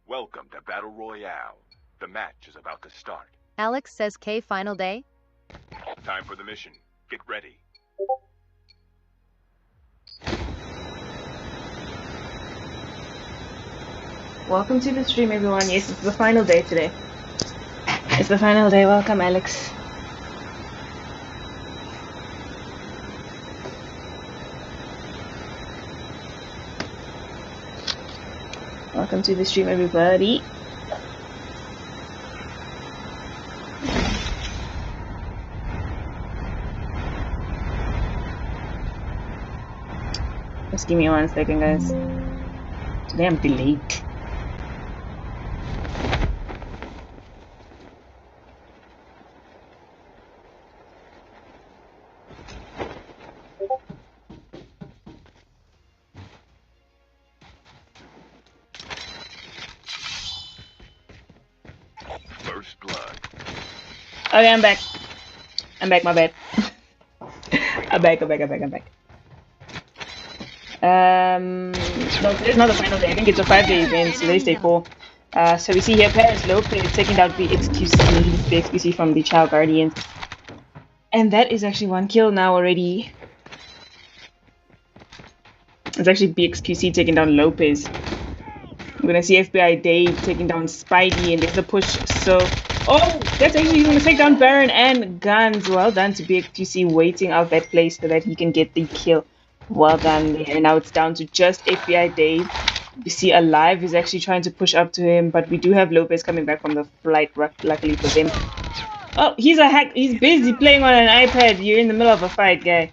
Welcome to Battle Royale. The match is about to start. Alex says K final day. Time for the mission. Get ready. Welcome to the stream, everyone. Yes, it's the final day today. It's the final day. Welcome, Alex. Welcome to the stream, everybody. Just give me 1 second, guys. Today I'm delayed. First blood. Okay, I'm back. I'm back, my bad. I'm back. No, it's not the final day. I think it's a 5-day event, so today's day 4. So we see here Paris Lopez taking down the XQC from the Child Guardians. And that is actually 1 kill now already. It's actually BXQC taking down Lopez. We're gonna see FBI Dave taking down Spidey, and there's the push. So, oh, that's actually he's gonna take down Baron and Guns. Well done to BXQC waiting out that place so that he can get the kill. Well done. And now it's down to just FBI Dave. You see Alive is actually trying to push up to him, but we do have Lopez coming back from the flight, luckily for them. Oh, he's a hack. He's busy playing on an iPad. You're in the middle of a fight, guy.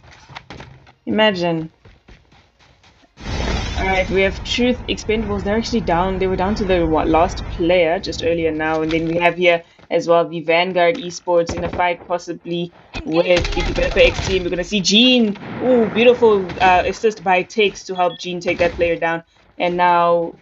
Imagine. Alright, we have Truth Expendables. They're actually down. They were down to the last player just earlier now. And then we have here as well the Vanguard Esports in a fight possibly with the Developer X team. We're going to see Gene. Ooh, beautiful assist by Takes to help Gene take that player down. And now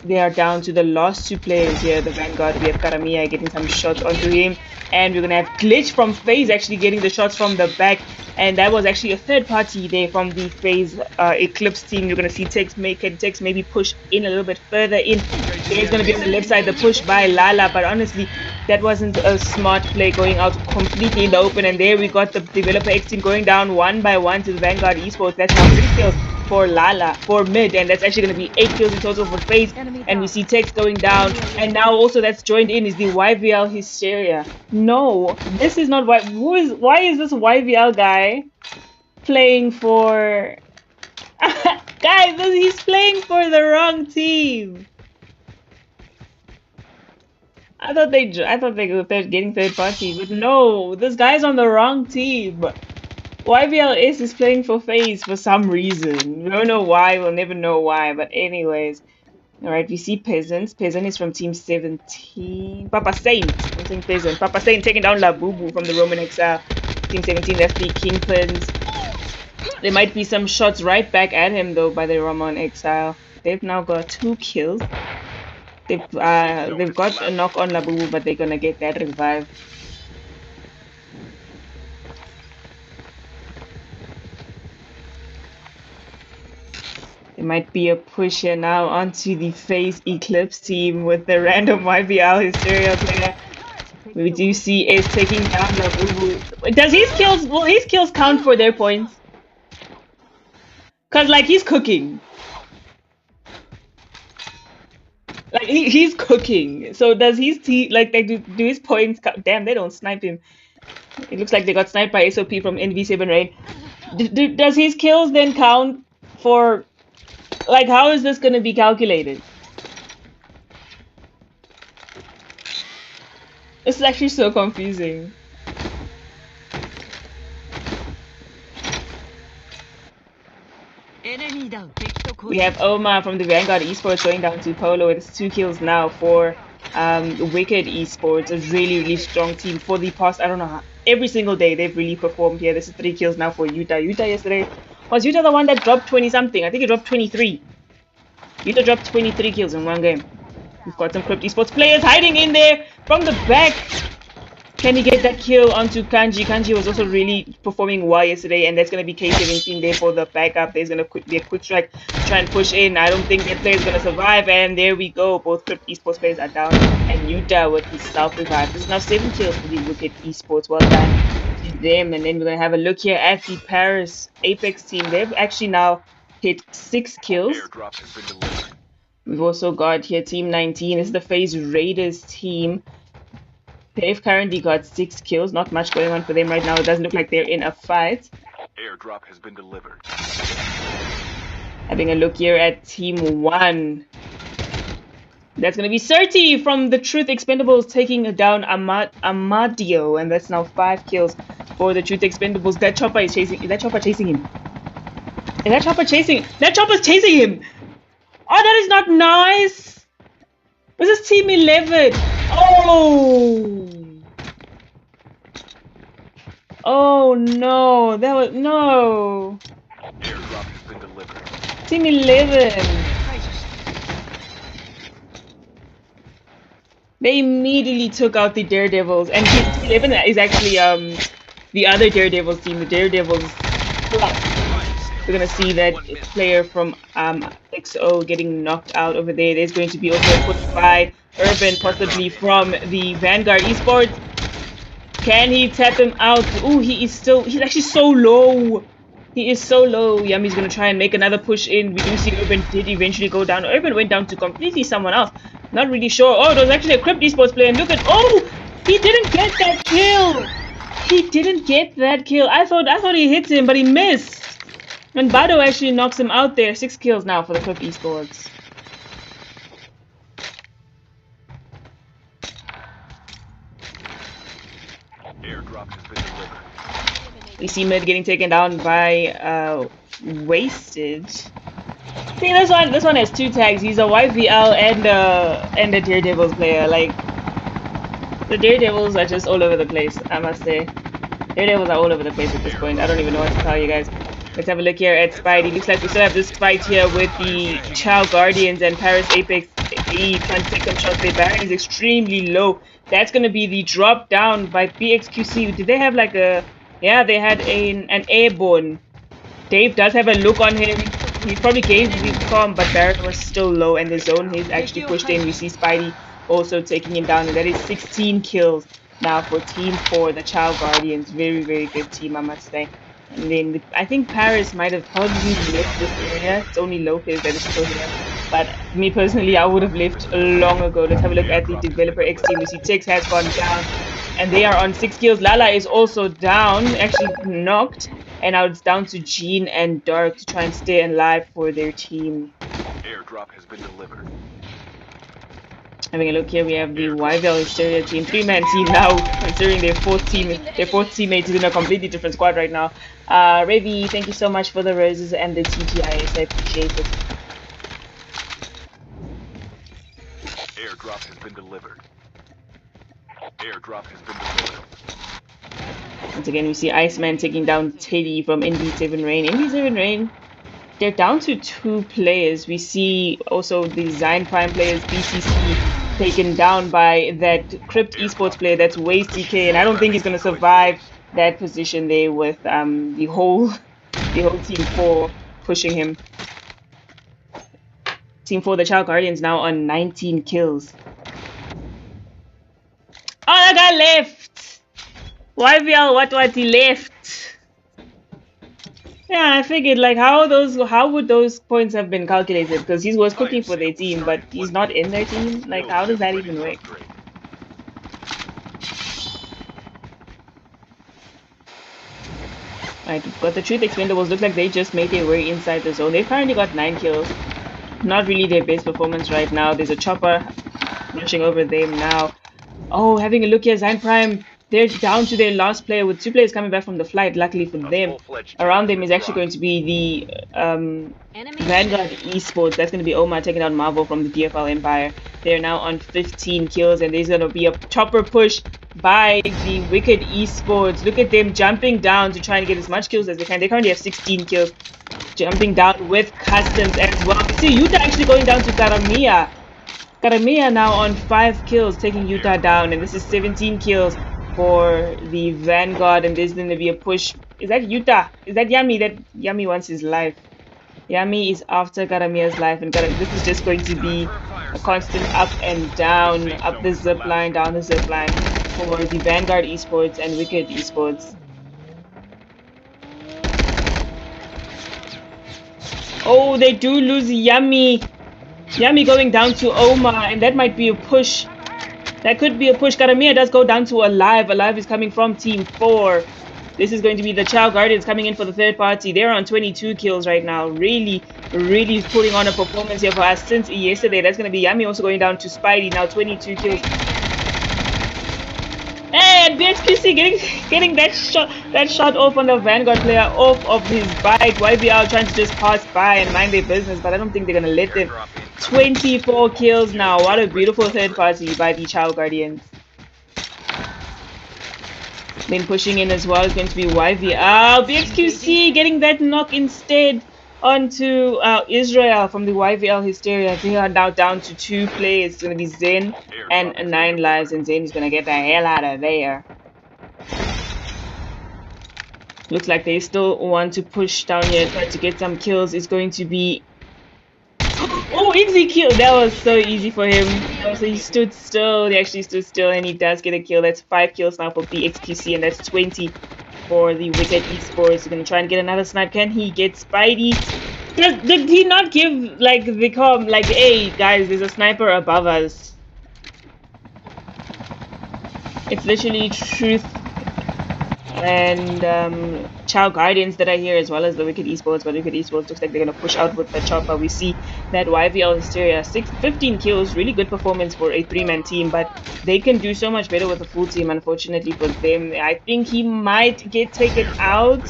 they are down to the last 2 players here. The Vanguard, we have Karamiya getting some shots onto him. And we're going to have Glitch from FaZe actually getting the shots from the back. And that was actually a 3rd party there from the FaZe Eclipse team. You're going to see Tex maybe push in a little bit further in. There's going to be on the left side the push by Lala. But honestly, that wasn't a smart play going out completely in the open. And there we got the Developer X team going down 1 by 1 to the Vanguard Esports. That's now 3 kills for Lala, for mid, and that's actually going to be 8 kills in total for FaZe. And we see Tex going down, and now also that's joined in is the YVL Hysteria. No, this is not why. Why is this YVL guy playing for? Guys, he's playing for the wrong team. I thought they were getting 3rd party, but no, this guy's on the wrong team. YVLS is playing for FaZe for some reason. We don't know why, we'll never know why, but anyways. Alright, we see Peasants. Peasant is from Team 17. Papa Saint. I'm saying Peasant. Papa Saint taking down Labubu from the Roman Exile. Team 17, that's the Kingpins. There might be some shots right back at him though by the Roman Exile. They've now got 2 kills. They've got a knock on Labubu, but they're gonna get that revive. There might be a push here now onto the FaZe Eclipse team with the random YVL Hysteria player. We do see Ace taking down Labubu. Does will his kills count for their points? Cause like he's cooking. Like he's cooking. So does his team do his points count? Damn, they don't snipe him. It looks like they got sniped by SOP from NV7 Rain. Does his kills then count for? Like, how is this going to be calculated? This is actually so confusing. We have Omar from the Vanguard Esports going down to Polo. It's 2 kills now for Wicked Esports. A really strong team for the past, I don't know how, every single day they've really performed here. This is 3 kills now for Utah. Utah yesterday. Was Utah the one that dropped 20 something? I think it dropped 23. Utah dropped 23 kills in 1 game. We've got some Crypt Esports players hiding in there from the back. Can he get that kill onto Kanji? Kanji was also really performing well yesterday, and that's going to be K17 there for the backup. There's going to be a quick strike to try and push in. I don't think that player is going to survive, and there we go. Both Crypt Esports players are down, and Utah with the self-revive. This is now 7 kills for the Wicked Esports. Well done to them. And then we're going to have a look here at the Paris Apex team. They've actually now hit 6 kills. Airdrop has been delivered. We've also got here Team 19. This is the FaZe Raiders team. They've currently got 6 kills. Not much going on for them right now. It doesn't look like they're in a fight. Airdrop has been delivered. Having a look here at Team 1. That's going to be Certi from the Truth Expendables taking down Amadio. And that's now 5 kills for the Truth Expendables. That chopper is chasing. Is that chopper chasing him? Is that chopper chasing? That chopper's chasing him! Oh, that is not nice! This is Team 11. Oh! Oh no, that was no. Airdrop has been delivered. Team 11. They immediately took out the Daredevils, and Team 11 is actually the other Daredevils team, the Daredevils Plus. We're gonna see that player from XO getting knocked out over there. There's going to be also a push by Urban, possibly from the Vanguard Esports. Can he tap him out? Ooh, he's actually so low. He is so low. Yummy's gonna try and make another push in. We do see Urban did eventually go down. Urban went down to completely someone else. Not really sure. Oh, it was actually a Crypt Esports player. And look at, oh, he didn't get that kill. He didn't get that kill. I thought he hit him, but he missed. And Bado actually knocks him out there. 6 kills now for the Crypt Esports. Airdrop has been delivered. We see Mid getting taken down by Wasted. I think this one has 2 tags. He's a YVL and a Daredevils player. Like, the Daredevils are just all over the place, I must say. Daredevils are all over the place at this point. I don't even know what to tell you guys. Let's have a look here at Spidey. Looks like we still have this fight here with the Chow Guardians and Paris Apex AE trying to take some shots. Their Baron is extremely low. That's going to be the drop down by BXQC. Did they have like a... Yeah, they had an airborne. Dave does have a look on him. He probably gave the calm, but Baron was still low, and the zone is actually pushed in. We see Spidey also taking him down, and that is 16 kills now for Team 4, the Chow Guardians. Very, very good team, I must say. And then I think Paris might have probably left this area. It's only Lopez that is still here. But me personally, I would have left long ago. Let's have a look at the Developer X team. We see Tix has gone down, and they are on 6 kills. Lala is also down, actually knocked. And now it's down to Jean and Dark to try and stay alive for their team. Airdrop has been delivered. Having a look here, we have the YVL Hysteria team, 3-man team now, considering their fourth teammate is in a completely different squad right now. Ravi, thank you so much for the roses and the TGIS, I appreciate it. Airdrop has been delivered. Airdrop has been delivered. Once again, we see Iceman taking down Teddy from NB7 Rain. NB7 Rain, they're down to 2 players. We see also the Zion Prime players, BCC, taken down by that Crypt Esports player, that's Waze TK, and I don't think he's going to survive that position there with the whole Team 4 pushing him. Team 4, the Chow Guardians, now on 19 kills. Oh, that guy left! YVL, what he left? Yeah, I figured, like, how would those points have been calculated? Because he was cooking for their team, but he's not in their team. Like, how does that even work? Alright, we've got the Truth Expendables. Look like they just made their way inside the zone. They've currently got 9 kills. Not really their best performance right now. There's a chopper rushing over them now. Oh, having a look here, Zion Prime. They're down to their last player with 2 players coming back from the flight, luckily for them. Around them is actually going to be the Vanguard Esports. That's going to be Omar taking out Marvel from the DFL Empire. They're now on 15 kills, and there's going to be a chopper push by the Wicked Esports. Look at them jumping down to try and get as much kills as they can. They currently have 16 kills. Jumping down with Customs as well. See, Utah actually going down to Karamiya. Karamiya now on 5 kills, taking Utah down, and this is 17 kills for the Vanguard, and there's going to be a push. Is that Utah? Is that Yami? That Yami wants his life. Yami is after Garamia's life, and this is just going to be a constant up and down, up the zip line, down the zip line for the Vanguard Esports and Wicked Esports. Oh, they do lose Yami. Yami going down to Oma, and that might be a push. That could be a push. Garamia does go down to Alive. Alive is coming from Team 4. This is going to be the Chao Guardians coming in for the third party. They're on 22 kills right now. Really putting on a performance here for us since yesterday. That's going to be Yami also going down to Spidey. Now 22 kills. And BXQC getting that shot off on the Vanguard player off of his bike. YBL trying to just pass by and mind their business, but I don't think they're going to let them. 24 kills now. What a beautiful third party by the Chao Guardians. Then pushing in as well is going to be YVL. BXQC getting that knock instead onto Israel from the YVL Hysteria. They are now down to 2 players. It's going to be Zen and 9 lives, and Zen is going to get the hell out of there. Looks like they still want to push down here, try to get some kills. It's going to be... Oh, easy kill! That was so easy for him. So he stood still. He actually stood still, and he does get a kill. That's 5 kills now for BXQC, and that's 20 for the Wicked Esports. He's gonna try and get another snipe. Can he get Spidey? Did he not give like the com like, hey guys, there's a sniper above us? It's literally Truth and Chao Guardians that are here, as well as the Wicked Esports. But Wicked Esports looks like they're going to push out with the chopper. We see that YVL Hysteria 15 kills, really good performance for a 3-man team, but they can do so much better with a full team, unfortunately for them. I think he might get taken out.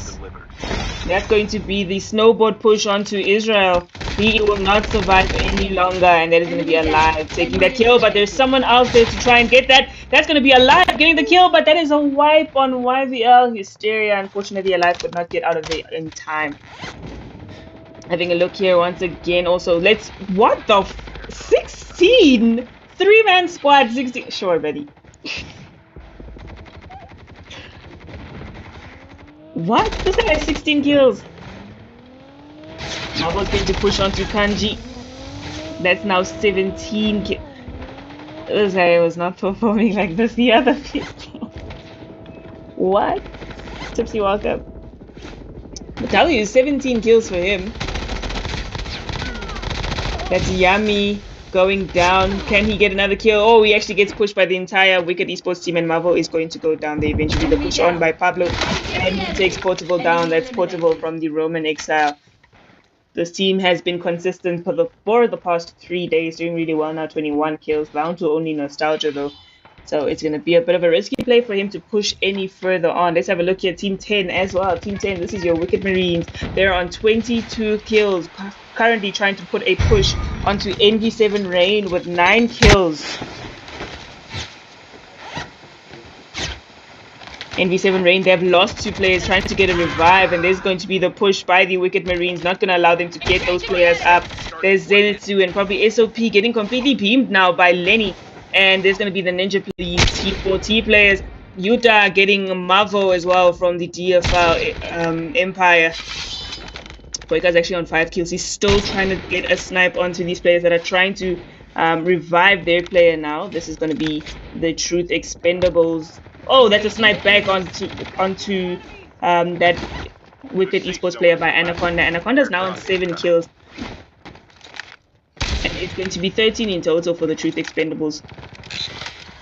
That's going to be the snowboard push onto Israel. He will not survive any longer, and that is going to be Alive taking that kill, but there's someone out there to try and get that. That's going to be Alive getting the kill, but that is a wipe on YVL Hysteria. Unfortunately, Alive could not get out of there in time. Having a look here once again. Also, what the 16 3-man squad, 16. Sure, buddy. What? This guy has 16 kills. Marvel's going to push onto Kanji. That's now 17 kills. This guy was not performing like this the other people. What? Tipsy, welcome. I tell you, 17 kills for him. That's Yami going down. Can he get another kill? Oh, he actually gets pushed by the entire Wicked Esports team, and Marvel is going to go down there eventually. The push on by Pablo, and he takes Portable down. That's Portable from the Roman Exile. This team has been consistent for the past 3 days, doing really well now. 21 kills, down to only Nostalgia though. So it's going to be a bit of a risky play for him to push any further on. Let's have a look here. Team 10 as well. Team 10, this is your Wicked Marines. They're on 22 kills. Currently trying to put a push onto NV7 Rain with 9 kills. NV7 Rain, they have lost 2 players trying to get a revive, and there's going to be the push by the Wicked Marines, not going to allow them to get those players up. There's Zenitsu and probably SOP getting completely beamed now by Lenny, and there's going to be the Ninja Police T4T players. Utah getting Mavo as well from the DFL Empire. Boyka's actually on 5 kills. He's still trying to get a snipe onto these players that are trying to revive their player now. This is going to be the Truth Expendables. Oh, that's a snipe back onto that Wicked Esports player by Anaconda. Anaconda's now on 7 kills. And it's going to be 13 in total for the Truth Expendables.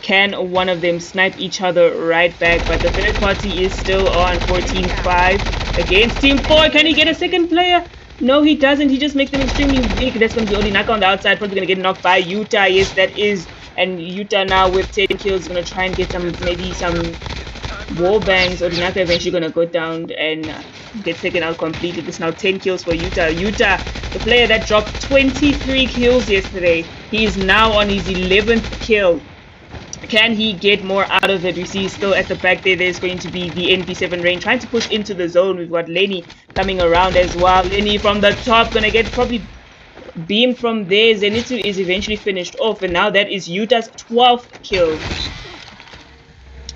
Can one of them snipe each other right back? But the third party is still on 14-5 against Team 4. Can he get a second player? No, he doesn't. He just makes them extremely weak. That's going to be Odinaka on the outside. Probably going to get knocked by Utah. Yes, that is. And Utah now with 10 kills is going to try and get maybe some wall bangs. Odinaka eventually going to go down and get taken out completely. It's now 10 kills for Utah. Utah, the player that dropped 23 kills yesterday. He is now on his 11th kill. Can he get more out of it? We see still at the back there, there's going to be the NP7 Rain trying to push into the zone. We've got Lenny coming around as well. Lenny from the top, going to get probably beamed from there. Zenitsu is eventually finished off, and now that is Utah's 12th kill.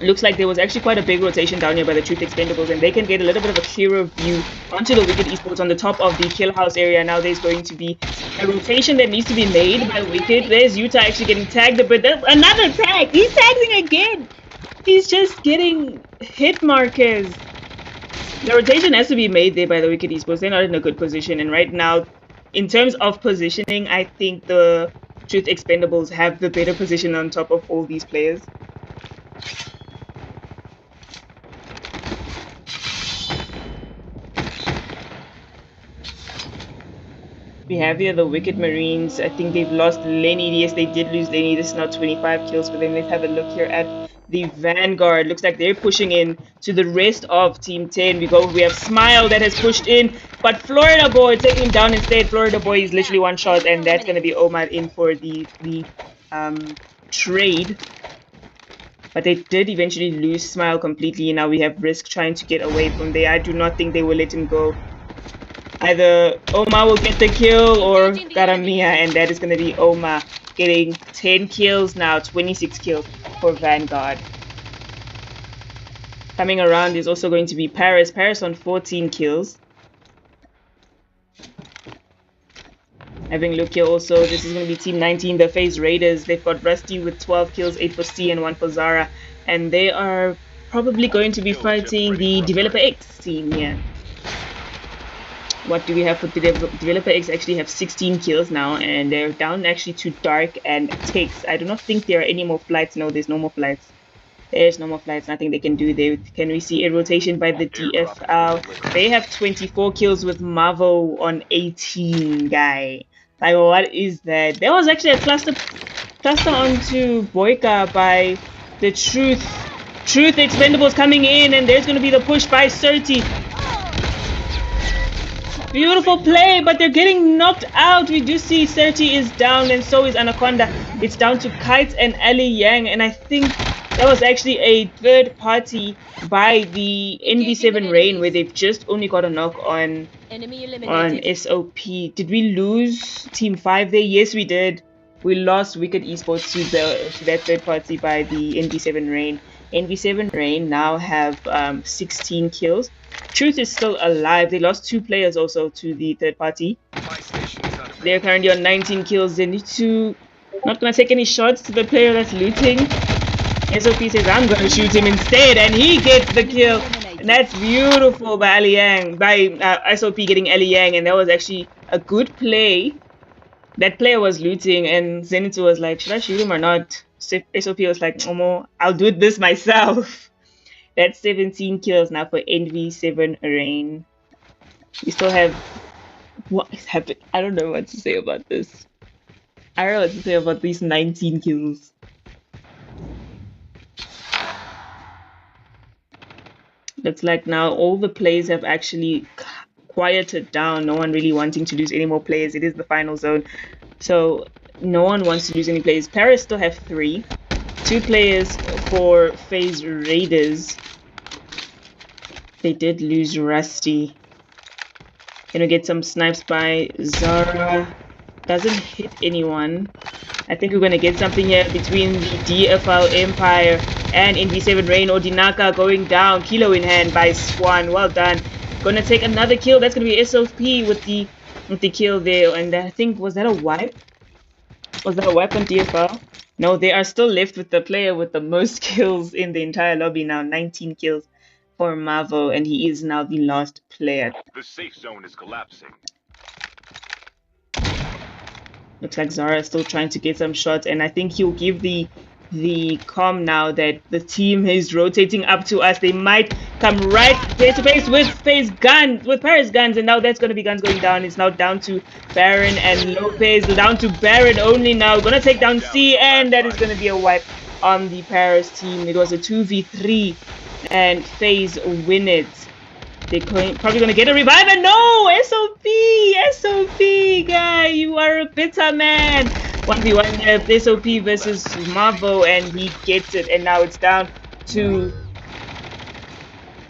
Looks like there was actually quite a big rotation down here by the Truth Expendables, and they can get a little bit of a clearer view onto the Wicked Esports on the top of the kill house area. Now there's going to be a rotation that needs to be made by Wicked. There's Utah actually getting tagged a bit. Another tag! He's tagging again! He's just getting hit markers. The rotation has to be made there by the Wicked Esports. They're not in a good position, and right now, in terms of positioning, I think the Truth Expendables have the better position on top of all these players. We have here the Wicked Marines. I think they've lost Lenny. Yes, they did lose Lenny. This is now 25 kills for them. Let's have a look here at the Vanguard. Looks like they're pushing in to the rest of Team 10. We have Smile that has pushed in, but Florida Boy taking him down instead. Florida Boy is literally one shot, and that's going to be Omar in for the trade. But they did eventually lose Smile completely. Now we have Risk trying to get away from there. I do not think they will let him go. Either Omar will get the kill or Karamia, and that is going to be Omar getting 10 kills now, 26 kills for Vanguard. Coming around is also going to be Paris. Paris on 14 kills. Having a look here also, this is going to be Team 19, the FaZe Raiders. They've got Rusty with 12 kills, 8 for C and 1 for Zara. And they are probably going to be fighting the Developer X team here. What do we have for the Developer X? Actually have 16 kills now, and they're down actually to Dark and Tex. I do not think there are any more flights. No, there's no more flights. There's no more flights. Nothing they can do there. Can we see a rotation by the DFL? They have 24 kills with Mavo on 18, guy. Like, what is that? There was actually a cluster onto Boyka by the Truth Expendables coming in, and there's going to be the push by Surti. Beautiful play, but they're getting knocked out. We do see Serti is down, and so is Anaconda. It's down to Kite and Ali Yang, and I think that was actually a third party by the NV7 Rain, where they've just only got a knock on SOP. Did we lose Team 5 there? Yes, we did. We lost Wicked Esports to that third party by the NV7 Rain. NV7 Rain now have 16 kills. Truth is still alive. They lost 2 players also to the third party. They're currently on 19 kills. They need to not gonna take any shots to the player that's looting. SOP says I'm gonna shoot him instead, and he gets the kill. And that's beautiful by Ali Yang, by SOP getting Ali Yang, and that was actually a good play. That player was looting, and Zenitsu was like, should I shoot him or not? SOP was like, Omo, I'll do this myself. That's 17 kills now for NV7 Rain. We still have... What is happening? I don't know what to say about this. I don't know what to say about these 19 kills. Looks like now all the plays have actually quieted down. No one really wanting to lose any more players. It is the final zone. So no one wants to lose any players. Paris still have 3. 2 players for FaZe Raiders. They did lose Rusty. Gonna get some snipes by Zara. Doesn't hit anyone. I think we're gonna get something here between the DFL Empire and NV7 Rain. Odinaka going down. Kilo in hand by Swan. Well done. Gonna take another kill. That's gonna be SOP with the kill there. And I think, was that a wipe? Was that a wipe on DFL? No, they are still left with the player with the most kills in the entire lobby now. 19 kills for Mavo, and he is now the last player. The safe zone is collapsing. Looks like Zara is still trying to get some shots, and I think he'll give the comm now that the team is rotating up to us. They might come right face to face with Paris guns, and now that's going to be guns going down. It's now down to Baron and Lopez, down to Baron only now. Gonna take down C, and that is going to be a wipe on the Paris team. It was a 2v3, and FaZe win it. They're probably going to get a revive, and no! SOP, guy, you are a bitter man. 1v1 SOP versus Mavo, and he gets it. And now it's down to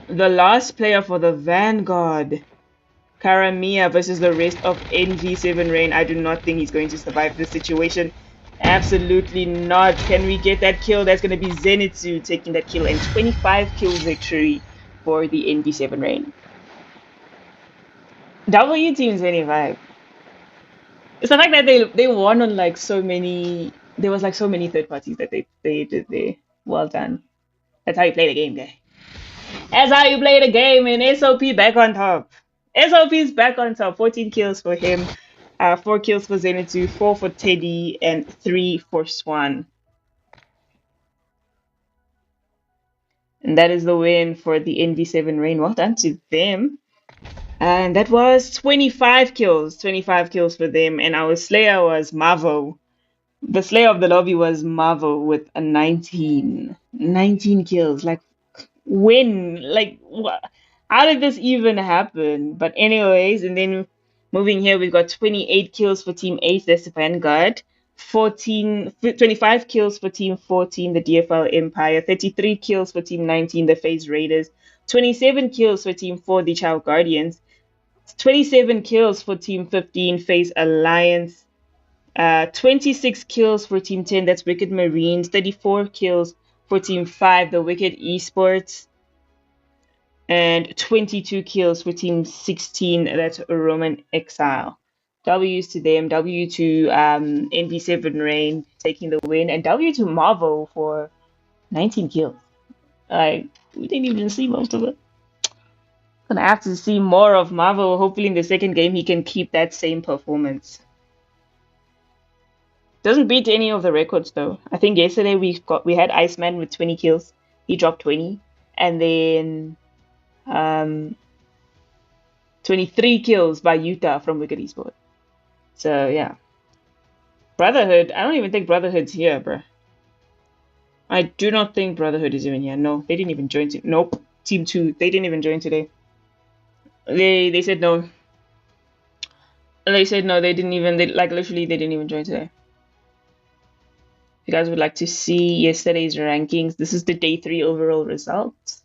the last player for the Vanguard, Karamia, versus the rest of NV7 Rain. I do not think he's going to survive this situation. Absolutely not. Can we get that kill? That's going to be Zenitsu taking that kill and 25 kill victory for the NV7 reign. W Team 25. It's the fact that they won on like so many. There was like so many third parties that they did there. Well done. That's how you play the game, guy. That's how you play the game. And SOP back on top. SOP's back on top. 14 kills for him. 4 kills for Zenitsu, 4 for Teddy, and 3 for Swan. And that is the win for the NV7 reign. Well done to them. And that was 25 kills. 25 kills for them. And our Slayer was Mavo. The Slayer of the lobby was Mavo with a 19. 19 kills. Like, when? Like, how did this even happen? But anyways, and then moving here, we've got 28 kills for Team 8. That's the Vanguard. 25 kills for Team 14, the DFL Empire. 33 kills for Team 19, the FaZe Raiders. 27 kills for Team 4, the Child Guardians. 27 kills for Team 15, FaZe Alliance. 26 kills for Team 10, that's Wicked Marines. 34 kills for Team 5, the Wicked Esports. And 22 kills for Team 16, that's Roman Exile. W's to them, W to NV7 Reign taking the win, and W to Marvel for 19 kills. Like, we didn't even see most of it. Gonna have to see more of Marvel. Hopefully, in the second game, he can keep that same performance. Doesn't beat any of the records though. I think yesterday we had Iceman with 20 kills. He dropped 20, and then 23 kills by Utah from Wicked Esports. So yeah, Brotherhood. I don't even think Brotherhood's here, bruh. I do not think Brotherhood is even here. No, they didn't even join. Nope, Team 2. They didn't even join today. They said no. They said no. They didn't even. They, like literally, they didn't even join today. If you guys would like to see yesterday's rankings, this is the day 3 overall results.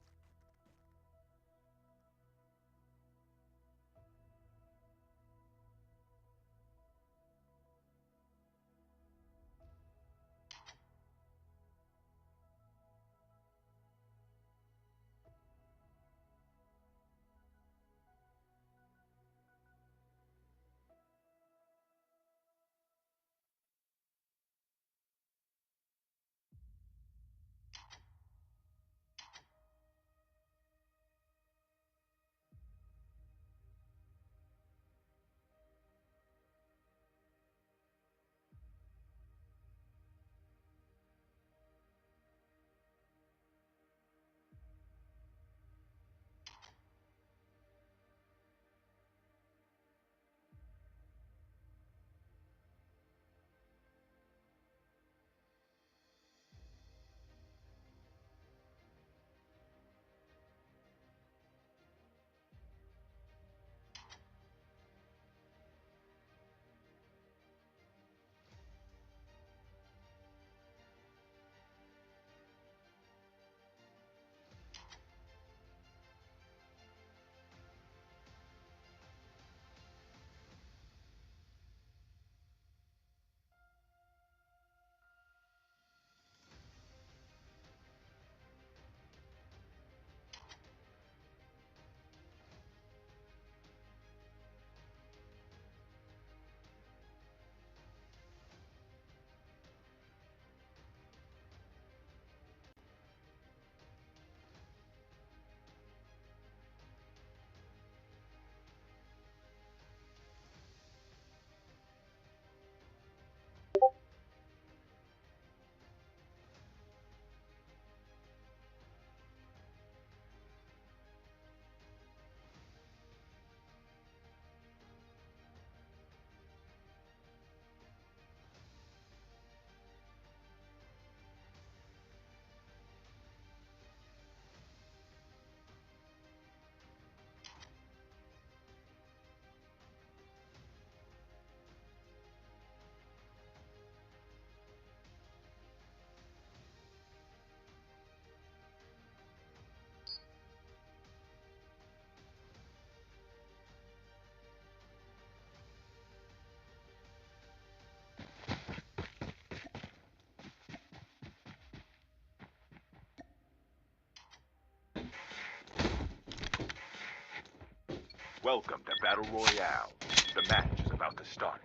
Welcome to Battle Royale. The match is about to start.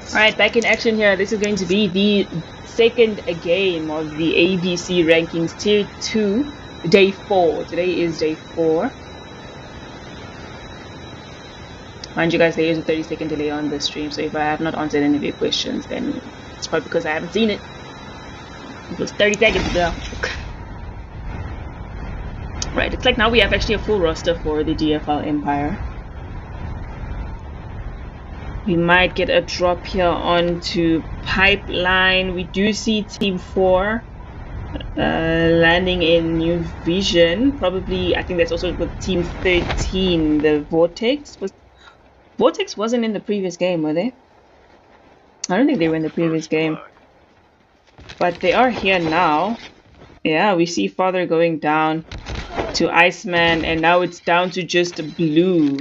Alright, back in action here. This is going to be the second game of the ABC Rankings Tier 2, Day 4. Today is Day 4. Mind you guys, there is a 30-second delay on the stream, so if I have not answered any of your questions, then it's probably because I haven't seen it. It was 30 seconds ago. Right, it's like now we have actually a full roster for the DFL Empire. We might get a drop here onto Pipeline. We do see Team 4 landing in New Vision. Probably, I think that's also with Team 13, the Vortex. Vortex wasn't in the previous game, were they? I don't think they were in the previous game. But they are here now. Yeah, we see Father going down to Iceman, and now it's down to just Blue.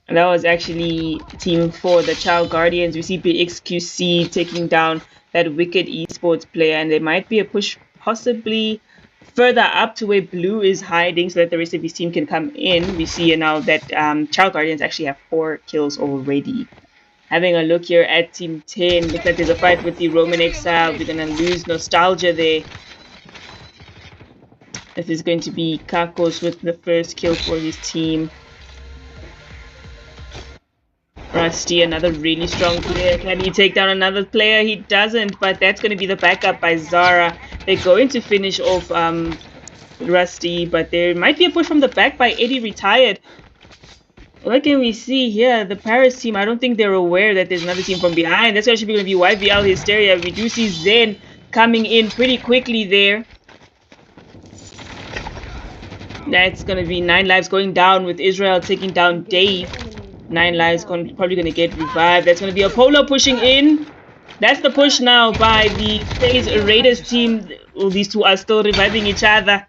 And that was actually Team 4, the Child Guardians. We see BXQC taking down that Wicked Esports player, and there might be a push possibly further up to where Blue is hiding so that the rest of his team can come in. We see now that Child Guardians actually have 4 kills already. Having a look here at Team 10, looks like there's a fight with the Roman Exile. We're going to lose Nostalgia there. This is going to be Kakos with the first kill for his team. Rusty, another really strong player. Can he take down another player? He doesn't, but that's going to be the backup by Zara. They're going to finish off Rusty, but there might be a push from the back by Eddie Retired. What can we see here? The Paris team, I don't think they're aware that there's another team from behind. That's actually going to be YVL Hysteria. We do see Zen coming in pretty quickly there. That's going to be 9 lives going down with Israel taking down Dave. 9 lives probably going to get revived. That's going to be Apollo pushing in. That's the push now by the FaZe Raiders team. Oh, these two are still reviving each other.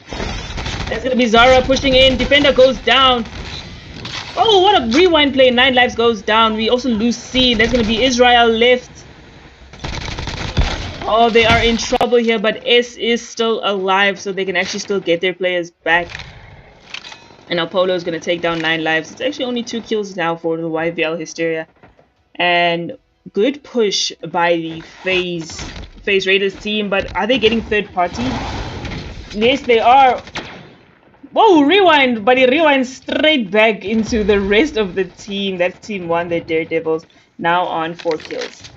That's going to be Zara pushing in. Defender goes down. Oh, what a rewind play. 9 lives goes down. We also lose C. That's going to be Israel left. Oh, they are in trouble here, but S is still alive, so they can actually still get their players back. And Apollo is going to take down 9 lives. It's actually only 2 kills now for the YVL Hysteria. And good push by the FaZe Raiders team, but are they getting third party? Yes, they are. Whoa, rewind, but he rewinds straight back into the rest of the team. That's Team 1, the Daredevils, now on 4 kills.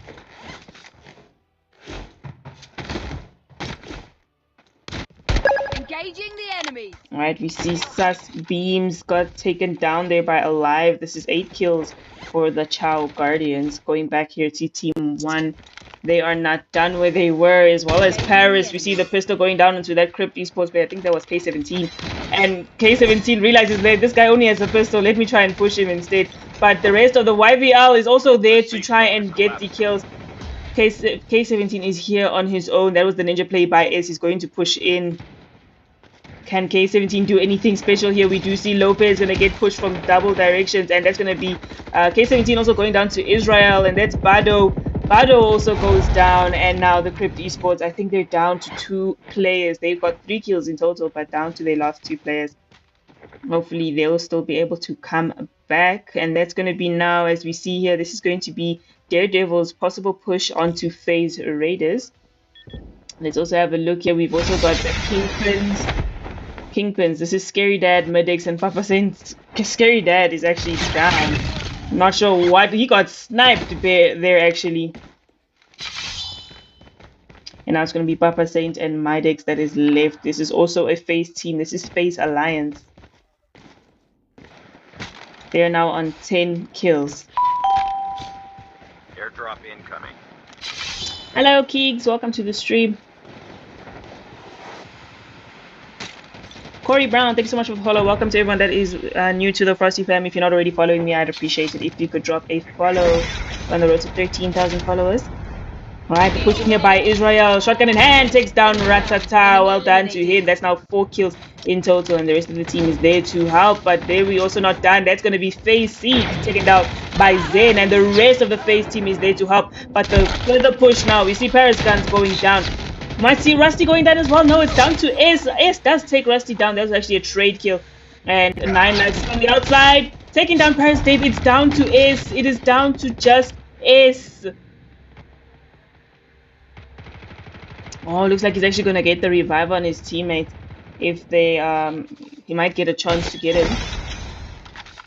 Engaging the enemy. Alright, we see Sus Beams got taken down there by Alive. This is 8 kills for the Chow Guardians. Going back here to Team 1. They are not done where they were, as well as Paris. We see the pistol going down into that Crypt Esports player. I think that was K17. And K17 realizes that this guy only has a pistol. Let me try and push him instead. But the rest of the YVL is also there to try and get the kills. K17 is here on his own. That was the ninja play by S. He's going to push in. Can K17 do anything special here? We do see Lopez going to get pushed from double directions, and that's going to be K17 also going down to Israel, and that's Bado. Bado also goes down, and now the Crypt Esports, I think they're down to 2 players. They've got 3 kills in total, but down to their last 2 players. Hopefully they'll still be able to come back, and that's going to be now, as we see here, this is going to be Daredevil's possible push onto FaZe Raiders. Let's also have a look here. We've also got the Kingpins. This is Scary Dad, Midix, and Papa Saint. Scary Dad is actually down. I'm not sure what. He got sniped there actually. And now it's going to be Papa Saint and Midix that is left. This is also a FaZe team. This is FaZe Alliance. They are now on 10 kills. Airdrop incoming. Hello, Keegs. Welcome to the stream. Corey Brown, thank you so much for the follow. Welcome to everyone that is new to the Frosty fam. If you're not already following me, I'd appreciate it if you could drop a follow on the road to 13,000 followers. Alright, pushing here by Israel. Shotgun in hand, takes down Ratata. Well done to him. That's now 4 kills in total, and the rest of the team is there to help. But there we also not done. That's going to be FaZe Seed taking down by Zen, and the rest of the FaZe team is there to help. But the further push now, we see Paris Guns going down. Might see Rusty going down as well. No, it's down to S. S does take Rusty down. That was actually a trade kill. And 9 lives on the outside. Taking down Paris Dave. It's down to S. It is down to just S. Oh, looks like he's actually going to get the revive on his teammate. If they, he might get a chance to get him.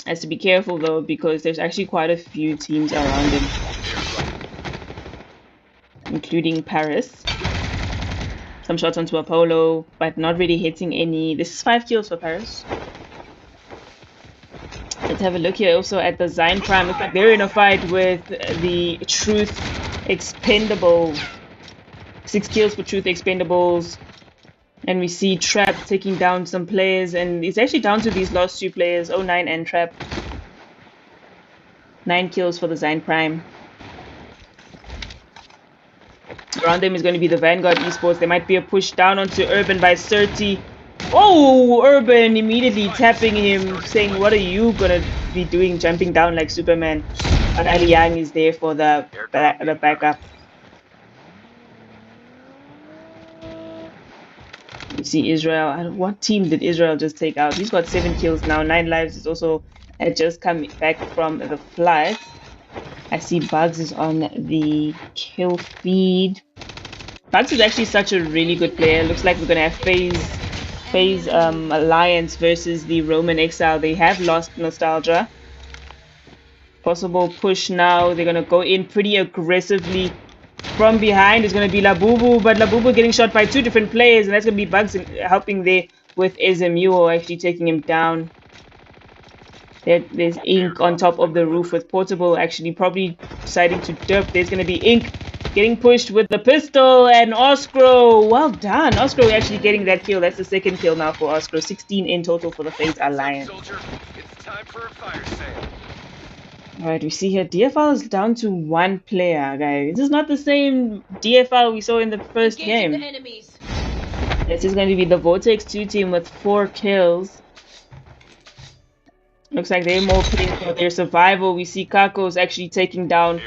Has to be careful though, because there's actually quite a few teams around him. Including Paris. Some shots onto Apollo, but not really hitting any. This is 5 kills for Paris. Let's have a look here also at the Zyne Prime. Looks like they're in a fight with the Truth Expendable. 6 kills for Truth Expendables. And we see Trap taking down some players, and it's actually down to these last 2 players, 09 and Trap. 9 kills for the Zyne Prime. Around them is going to be the Vanguard Esports. There might be a push down onto Urban by Surti. Oh, Urban immediately tapping him, saying, what are you going to be doing, jumping down like Superman? But Ali Yang is there for the backup. You see Israel. What team did Israel just take out? He's got 7 kills now. 9 lives. Is also just come back from the flight. I see Bugs is on the kill feed. Bugs is actually such a really good player. Looks like we're gonna have FaZe Alliance versus the Roman Exile. They have lost Nostalgia. Possible push now. They're gonna go in pretty aggressively. From behind is going to be Labubu, but Labubu getting shot by 2 different players, and that's going to be Bugs helping there with SMU, actually taking him down. There's Ink on top of the roof with Portable actually probably deciding to derp. There's going to be Ink getting pushed with the pistol, and Oscro, well done. Oscro actually getting that kill. That's the 2nd kill now for Oscro. 16 in total for the FaZe Alliance. It's time for a fire sale. Alright, we see here DFL is down to 1 player, guys. This is not the same DFL we saw in the first game. This is going to be the Vortex 2 team with 4 kills. Looks like they're more playing for their survival. We see Kakos actually taking down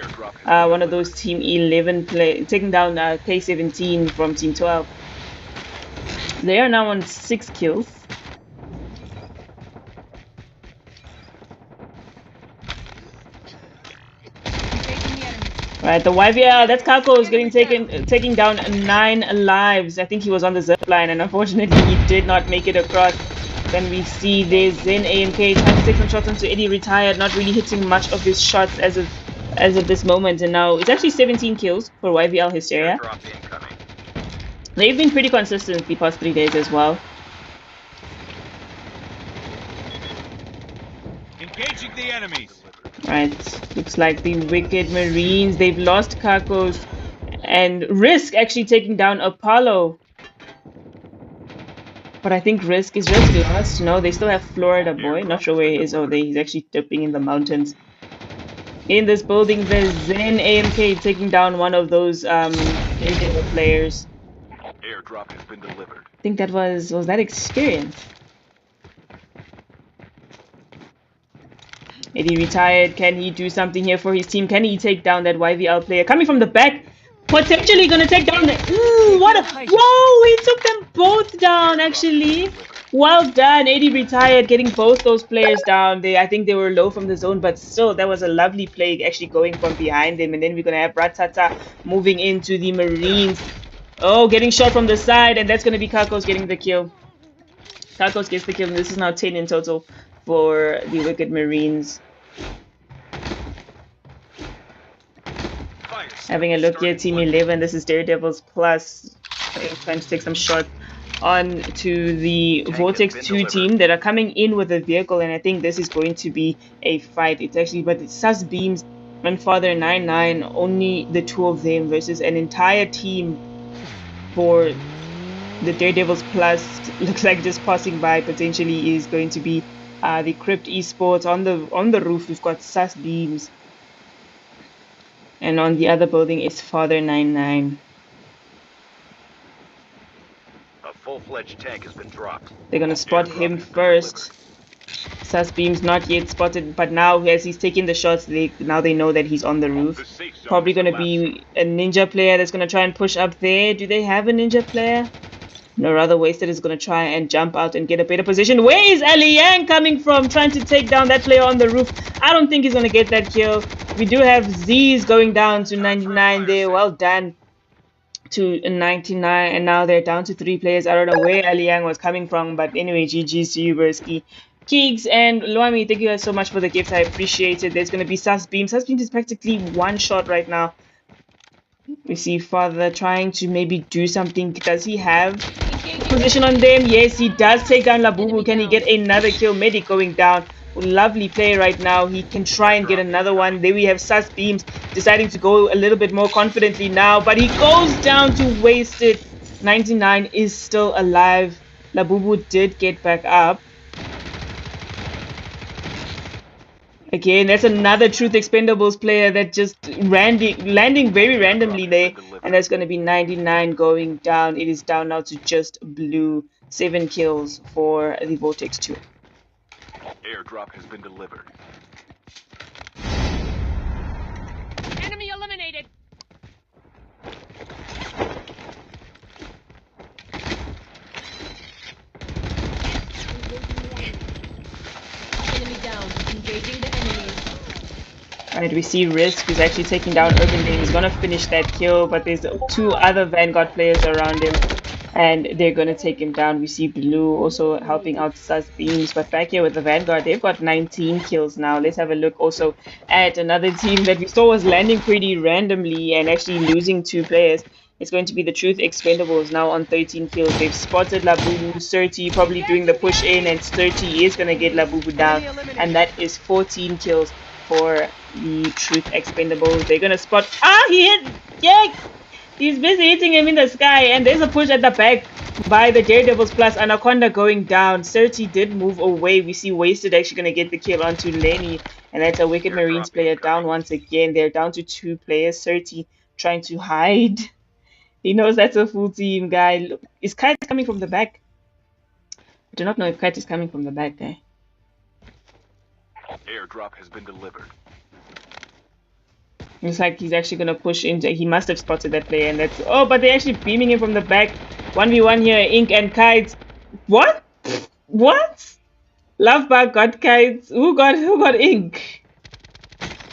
one of those Team 11 taking down K17 from Team 12. They are now on 6 kills. Right, the YVL, that's Kako is getting taking down 9 lives. I think he was on the zip line, and unfortunately he did not make it across. Then we see there's Zen AMK trying to take some shots onto Eddie Retired, not really hitting much of his shots as of this moment. And now it's actually 17 kills for YVL Hysteria. They've been pretty consistent the past 3 days as well. Engaging the enemies. Right, looks like the Wicked Marines, they've lost Kakos, and Risk actually taking down Apollo. But I think Risk lost. No, they still have Florida Boy. Not sure where he is. Oh, he's actually dipping in the mountains. In this building, there's Zen AMK taking down one of those players. Airdrop has been delivered. I think that was that Experience. Eddie Retired. Can he do something here for his team? Can he take down that YVL player? Coming from the back. Potentially gonna take down the... Ooh, what a... Whoa, he took them both down, actually. Well done. Eddie Retired getting both those players down. I think they were low from the zone, but still, that was a lovely play actually going from behind them. And then we're gonna have Ratata moving into the Marines. Oh, getting shot from the side, and that's gonna be Kakos getting the kill. Kakos gets the kill, and this is now 10 in total for the Wicked Marines. Having a look here, Team 11. This is Daredevils Plus. Trying to take some shots on to the Vortex 2 team that are coming in with a vehicle, and I think this is going to be a fight. It's actually, but it's Sus Beams and Father 99, only the 2 of them versus an entire team for the Daredevils Plus. Looks like just passing by potentially is going to be the Crypt Esports. On the roof we've got Sus Beams, and on the other building is Father 99. A full-fledged tank has been dropped. They're gonna spot him first. Sus Beam's not yet spotted, but now as he's taking the shots, now they know that he's on the The roof. safe zone Probably is going to collapsing. be a ninja player that's going to try and push up there. Do they have a ninja player? No, rather Wasted is going to try and jump out and get a better position. Where is Ali Yang coming from? Trying to take down that player on the roof. I don't think he's going to get that kill. We do have Z's going down to 99 there. Well done to 99. And now they're down to 3 players. I don't know where Ali Yang was coming from. But anyway, GG's to you, Bursky. Keegs and Luami, thank you guys so much for the gift. I appreciate it. There's going to be Sus Beam. Sus Beam is practically one shot right now. We see Father trying to maybe do something. Does he have position on them? Yes, he does take down Labubu. Can he get another kill? Medic going down. Lovely play right now. He can try and get another one. There we have Sus Beams deciding to go a little bit more confidently now. But he goes down to Wasted. 99 is still alive. Labubu did get back up. Again, that's another Truth Expendables player that just landing very randomly there. And that's going to be 99 going down. It is down now to just blue. 7 kills for the Vortex 2. Airdrop has been delivered. Enemy eliminated. Enemy down. Engaging the enemies. Alright, we see Risk is actually taking down Urban Lane. He's gonna finish that kill, but there's 2 other Vanguard players around him, and they're gonna take him down. We see Blue also helping out Sus Beams, but back here with the Vanguard, they've got 19 kills now. Let's have a look also at another team that we saw was landing pretty randomly and actually losing 2 players. It's going to be the Truth Expendables now on 13 kills. They've spotted Labubu. Surti probably doing the push in, and Surti is gonna get Labubu down, and that is 14 kills for the Truth Expendables. They're gonna spot. He hit! Yeah! He's busy hitting him in the sky, and there's a push at the back by the Daredevils plus Anaconda going down. Surti did move away. We see Wasted actually gonna get the kill onto Lenny, and that's a Wicked Marines player down once again. They're down to 2 players. Surti trying to hide. He knows that's a full team, guy. Look, is Kite coming from the back? I do not know if Kite is coming from the back, guy. Airdrop has been delivered. Looks like he's actually gonna push into. He must have spotted that player, and that's. Oh, but they're actually beaming him from the back. 1v1 here, Ink and Kites. What? What? Lovebug got Kites. Who got Ink?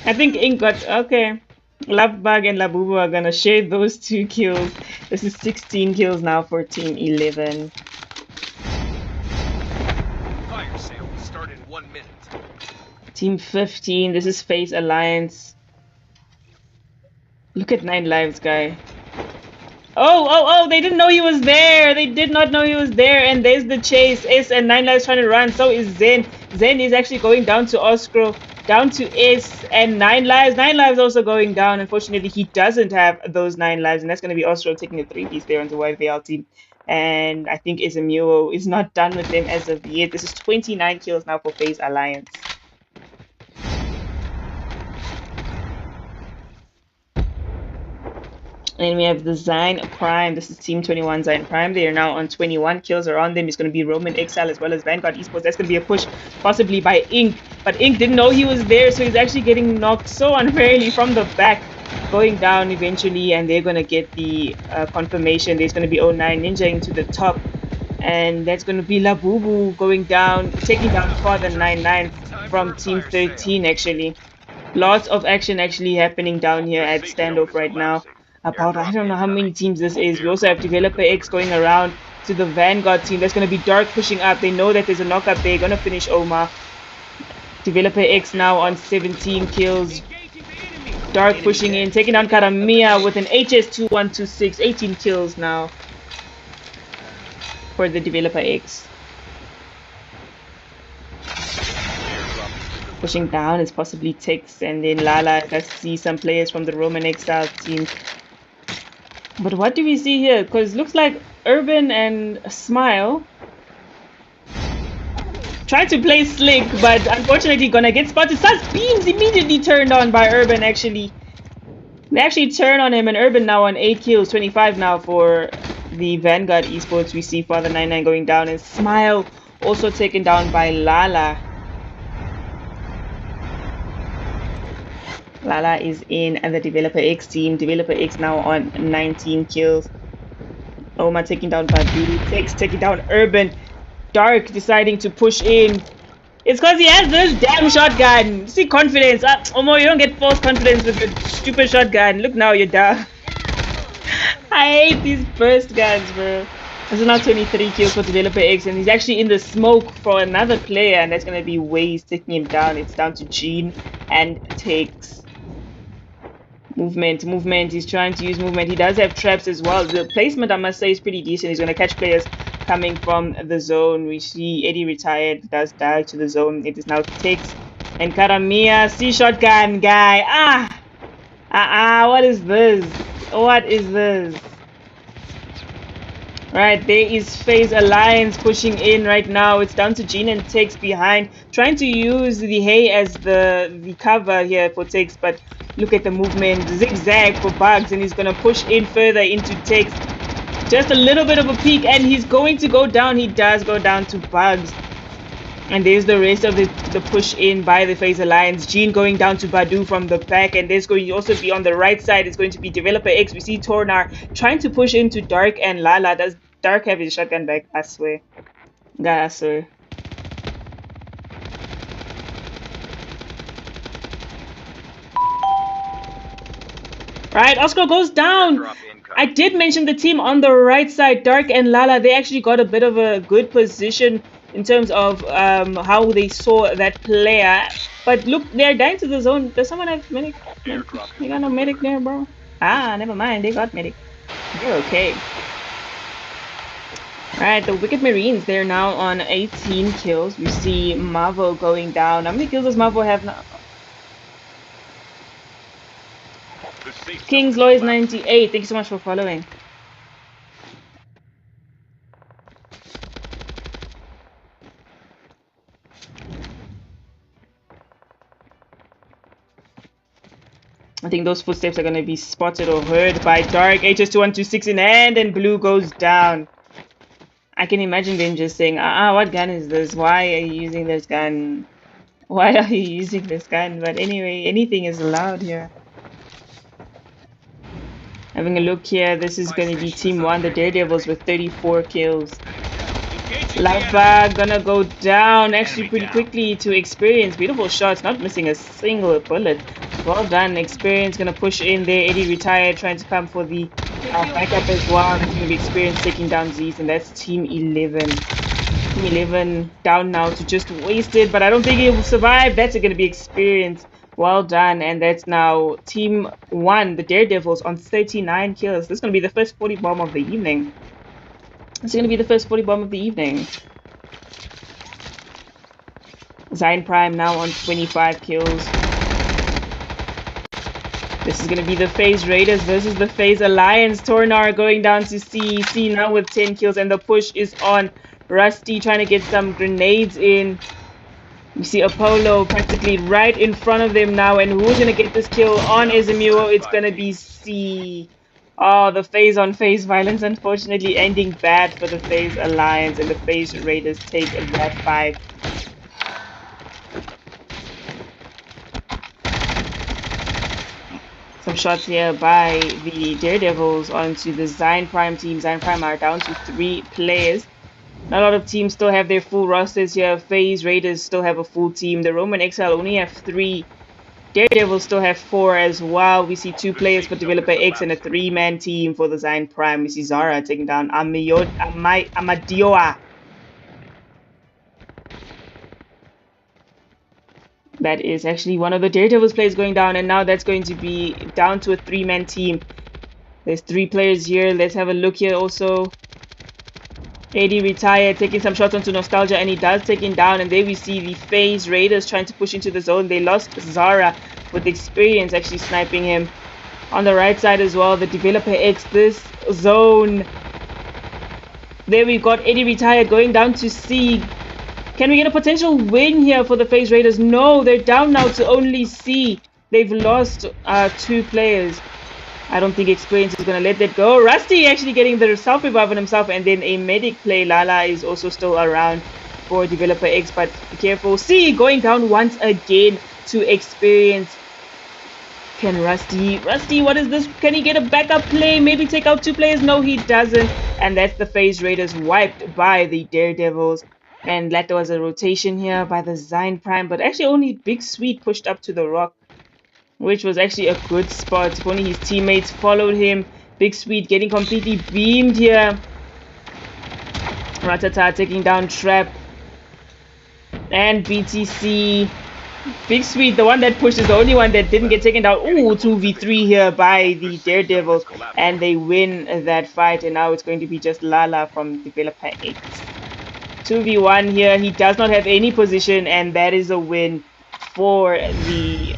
I think Ink got. Okay. Lovebug and Labubu are gonna share those 2 kills. This is 16 kills now for Team 11. Fire sale will start in 1 minute. Team 15. This is Face Alliance. Look at 9 lives, guy. Oh, they didn't know he was there. They did not know he was there. And there's the chase. S and 9 lives trying to run. So is Zen. Zen is actually going down to Oscro. Down to S and 9 lives. 9 lives also going down. Unfortunately, he doesn't have those 9 lives. And that's going to be Oscro taking a 3-piece there onto YVL team. And I think Isamuo is not done with them as of yet. This is 29 kills now for FaZe Alliance. And we have the Zine Prime. This is Team 21 Zine Prime. They are now on 21 kills around them. It's going to be Roman Exile as well as Vanguard Esports. That's going to be a push possibly by Ink. But Ink didn't know he was there, so he's actually getting knocked so unfairly from the back. Going down eventually, and they're going to get the confirmation. There's going to be 09 Ninja into the top. And that's going to be Labubu going down, taking down Father 99 from Team 13 actually. Lots of action actually happening down here at Standoff right now. About, I don't know how many teams this is. We also have Developer X going around to the Vanguard team. That's going to be Dark pushing up. They know that there's a knockup there. Going to finish Omar. Developer X now on 17 kills. Dark pushing in, taking down Karamiya with an HS2126. 18 kills now for the Developer X. Pushing down is possibly Tix and then Lala. Let's see some players from the Roman Exile team. But what do we see here? Because it looks like Urban and Smile tried to play slick, but unfortunately gonna get spotted. Sus Beams immediately turned on by Urban actually. They actually turn on him, and Urban now on 8 kills, 25 now for the Vanguard Esports. We see Father 99 going down, and Smile also taken down by Lala. Lala is in the Developer X team. Developer X now on 19 kills. Oma taking down Badu. Tex taking down Urban. Dark deciding to push in. It's because he has this damn shotgun. See, confidence. Omo, you don't get false confidence with your stupid shotgun. Look now, you're down. I hate these burst guns, bro. This is now 23 kills for Developer X, and he's actually in the smoke for another player, and that's going to be Waze taking him down. It's down to Gene and Tex. Movement. He's trying to use movement. He does have traps as well. The placement, I must say, is pretty decent. He's going to catch players coming from the zone. We see Eddie retired, does die to the zone. It is now Tex and Karamiya. See, shotgun guy. What is this? What is this? Right, there is FaZe Alliance pushing in right now. It's down to Gene and Tex behind, trying to use the hay as the cover here for Tex, but look at the movement, zigzag for Bugs, and he's gonna push in further into Tex. Just a little bit of a peek, and he's going to go down. He does go down to Bugs. And there's the rest of the push in by the FaZe Alliance. Gene going down to Badu from the back, and there's going to also be on the right side. It's going to be Developer X. We see Tornar trying to push into Dark and Lala. Does Dark have his shotgun back? I swear. God, I swear. Right, Oscar goes down. I did mention the team on the right side, Dark and Lala. They actually got a bit of a good position in terms of how they saw that player. But look, they're dying to the zone. Does someone have medic? You got no medic there, bro? Never mind. They got medic. They're okay. Alright, the Wicked Marines, they're now on 18 kills. We see Mavo going down. How many kills does Mavo have now? King's Law is 98. Thank you so much for following. I think those footsteps are going to be spotted or heard by Dark. HS2126 in hand, and Blue goes down. I can imagine them just saying, what gun is this? Why are you using this gun? Why are you using this gun? But anyway, anything is allowed here. Having a look here, this is going to be Team 1, the Daredevils with 34 kills. Lava gonna go down actually pretty quickly to Experience. Beautiful shots, not missing a single bullet. Well done, Experience gonna push in there. Eddie retired, trying to come for the backup as well. That's gonna be Experience taking down Z's, and that's Team 11. Team 11 down now to just Wasted, but I don't think he will survive. That's gonna be Experience. Well done, and that's now Team 1, the Daredevils, on 39 kills. This is gonna be the first 40 bomb of the evening. It's going to be the first 40 bomb of the evening. Zion Prime now on 25 kills. This is going to be the FaZe Raiders versus the FaZe Alliance. Tornar going down to C. C now with 10 kills, and the push is on. Rusty trying to get some grenades in. You see Apollo practically right in front of them now, and who's going to get this kill on Ezemuo? It's going to be C. Oh, the FaZe on FaZe violence, unfortunately ending bad for the FaZe Alliance, and the FaZe Raiders take that fight. Some shots here by the Daredevils onto the Zion Prime team. Zion Prime are down to 3 players. Not a lot of teams still have their full rosters here. FaZe Raiders still have a full team. The Roman Exile only have 3. Daredevils still have 4 as well. We see 2 players for Developer X and a 3-man team for the Zion Prime. We see Zara taking down Amadioa. That is actually one of the Daredevils players going down, and now that's going to be down to a 3-man team. There's 3 players here. Let's have a look here also. AD retired, taking some shots onto Nostalgia, and he does take him down. And there we see the FaZe Raiders trying to push into the zone. They lost Zara with Experience actually sniping him. On the right side as well, the Developer X, this zone. There we've got Eddie retired going down to C. Can we get a potential win here for the FaZe Raiders? No, they're down now to only C. They've lost 2 players. I don't think Experience is going to let that go. Rusty actually getting the self-revive on himself, and then a medic play. Lala is also still around for Developer X, but be careful. C going down once again to Experience. Can Rusty, what is this? Can he get a backup play? Maybe take out 2 players? No, he doesn't. And that's the FaZe Raiders wiped by the Daredevils. And that was a rotation here by the Zion Prime. But actually only Big Sweet pushed up to the rock, which was actually a good spot. If only his teammates followed him. Big Sweet getting completely beamed here. Ratata taking down Trap. And BTC. Big Sweet, the one that pushed, is the only one that didn't get taken down. Ooh, 2v3 here by the Daredevils. And they win that fight. And now it's going to be just Lala from Developer X. 2v1 here. He does not have any position. And that is a win for the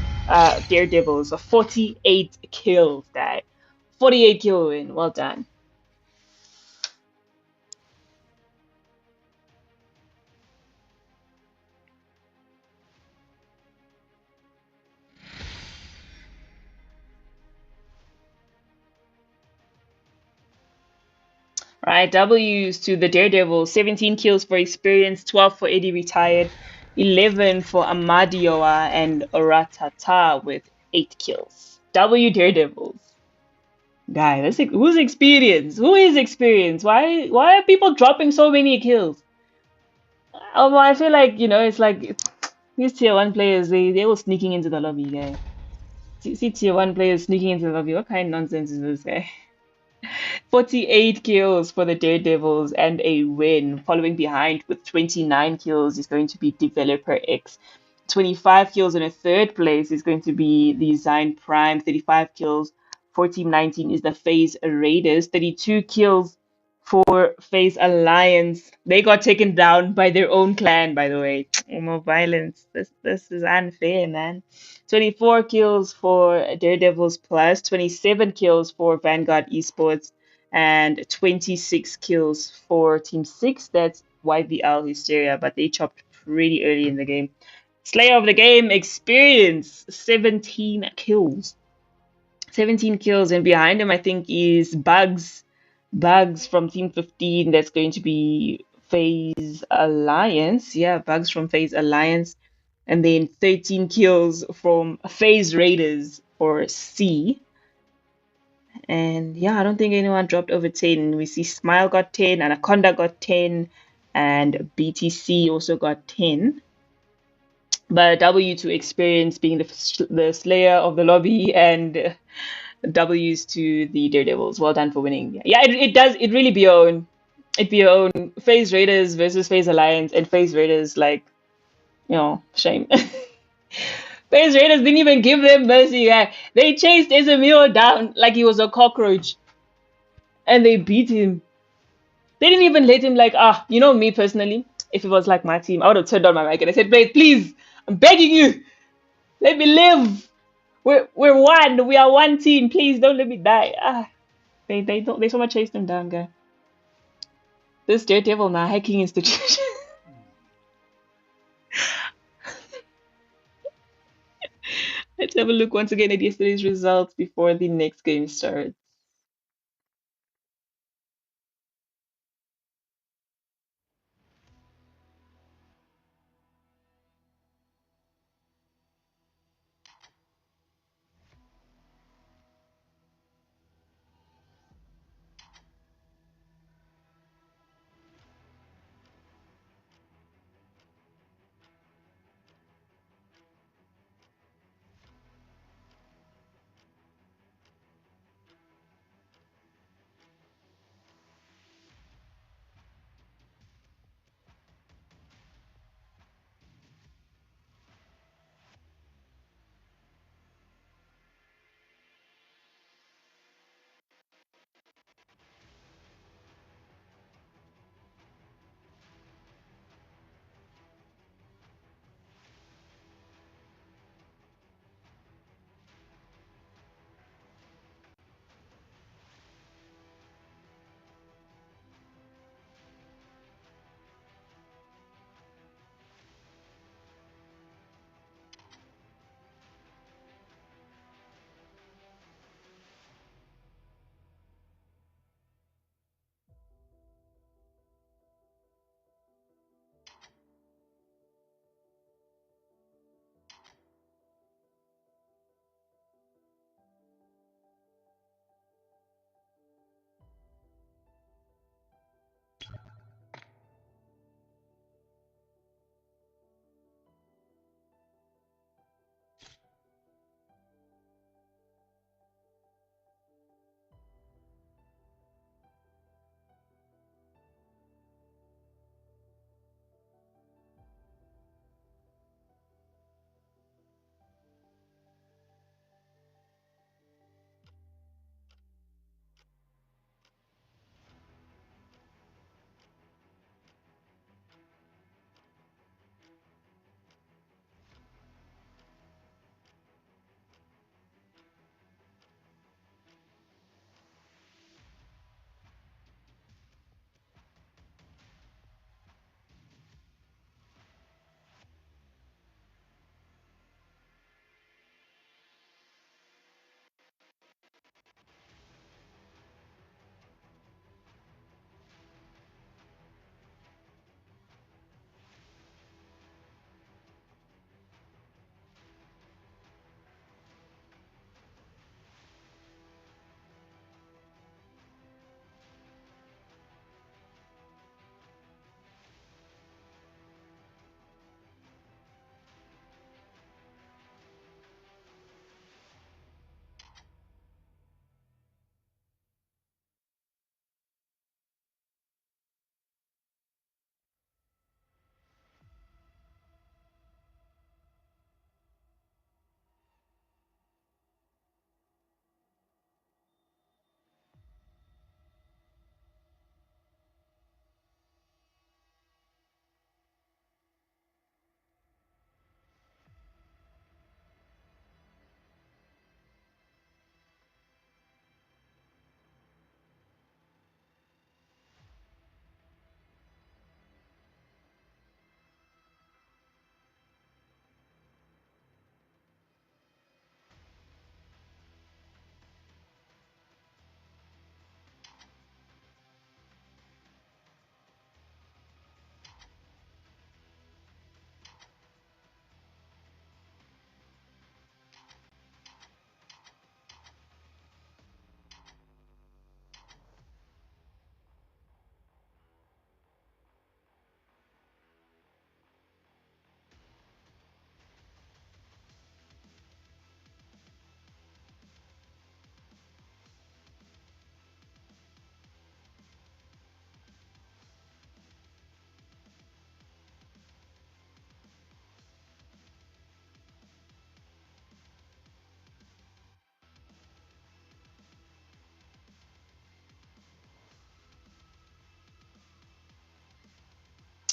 Daredevils. A 48 kills, guy. 48 kill win. Well done. Right, W's to the Daredevils. 17 kills for Experience, 12 for Eddie Retired, 11 for Amadioa, and Ratata with 8 kills. W Daredevils. Guy, who's Experience? Who is Experience? Why are people dropping so many kills? I feel like, it's like these tier 1 players, they were sneaking into the lobby, guy. See tier 1 players sneaking into the lobby. What kind of nonsense is this, guy? 48 kills for the Daredevils and a win. Following behind with 29 kills is going to be Developer X. 25 kills in a third place is going to be the Zion Prime. 35 kills for Team 19 is the FaZe Raiders. 32 kills for FaZe Alliance. They got taken down by their own clan, by the way. More violence. This is unfair, man. 24 kills for Daredevils Plus. 27 kills for Vanguard Esports. And 26 kills for Team 6. That's YVL Hysteria, but they chopped pretty early in the game. Slayer of the game, Experience, 17 kills. 17 kills, and behind him, I think, is Bugs. Bugs from Team 15. That's going to be FaZe Alliance. Yeah, Bugs from FaZe Alliance. And then 13 kills from FaZe Raiders for C. And yeah, I don't think anyone dropped over 10. We see Smile got 10, Anaconda got 10, and BTC also got 10. But W to Experience being the slayer of the lobby, and W's to the Daredevils. Well done for winning. Yeah, it really be your own. It be your own. FaZe Raiders versus FaZe Alliance, and FaZe Raiders, like, shame. FaZe Raiders didn't even give them mercy. Yeah. They chased Ezemiro down like he was a cockroach. And they beat him. They didn't even let him, like, me personally, if it was like my team, I would have turned on my mic and I said, "Babe, please, I'm begging you, let me live. We're one. We are one team. Please don't let me die." They so much chased him down, guy. This Daredevil now hacking institution. Let's have a look once again at yesterday's results before the next game starts.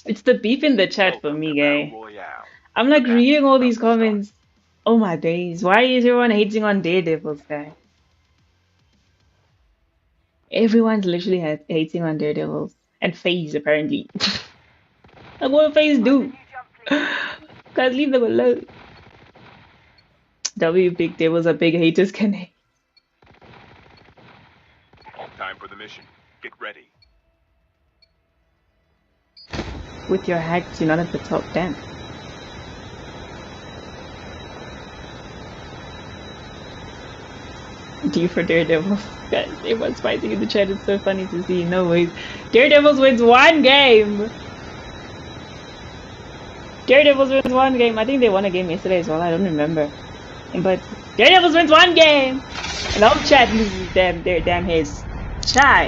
It's the beef in the chat for Welcome me, to Battle guy. Royale. I'm like The match reading is all about these to start. comments. Oh my days. Why is everyone hating on Daredevils, guy? Everyone's literally hating on Daredevils. And FaZe, apparently. Like, what do FaZe do? Guys, leave them alone. W big devils are big haters, can they? Time for the mission. Get ready. With your hacks, you're not at the top. Damn. D for Daredevils. Guys, everyone's fighting in the chat. It's so funny to see. No ways. Daredevils wins one game! Daredevils wins one game. I think they won a game yesterday as well. I don't remember. But Daredevils wins one game! And the whole chat loses their damn heads. Shy.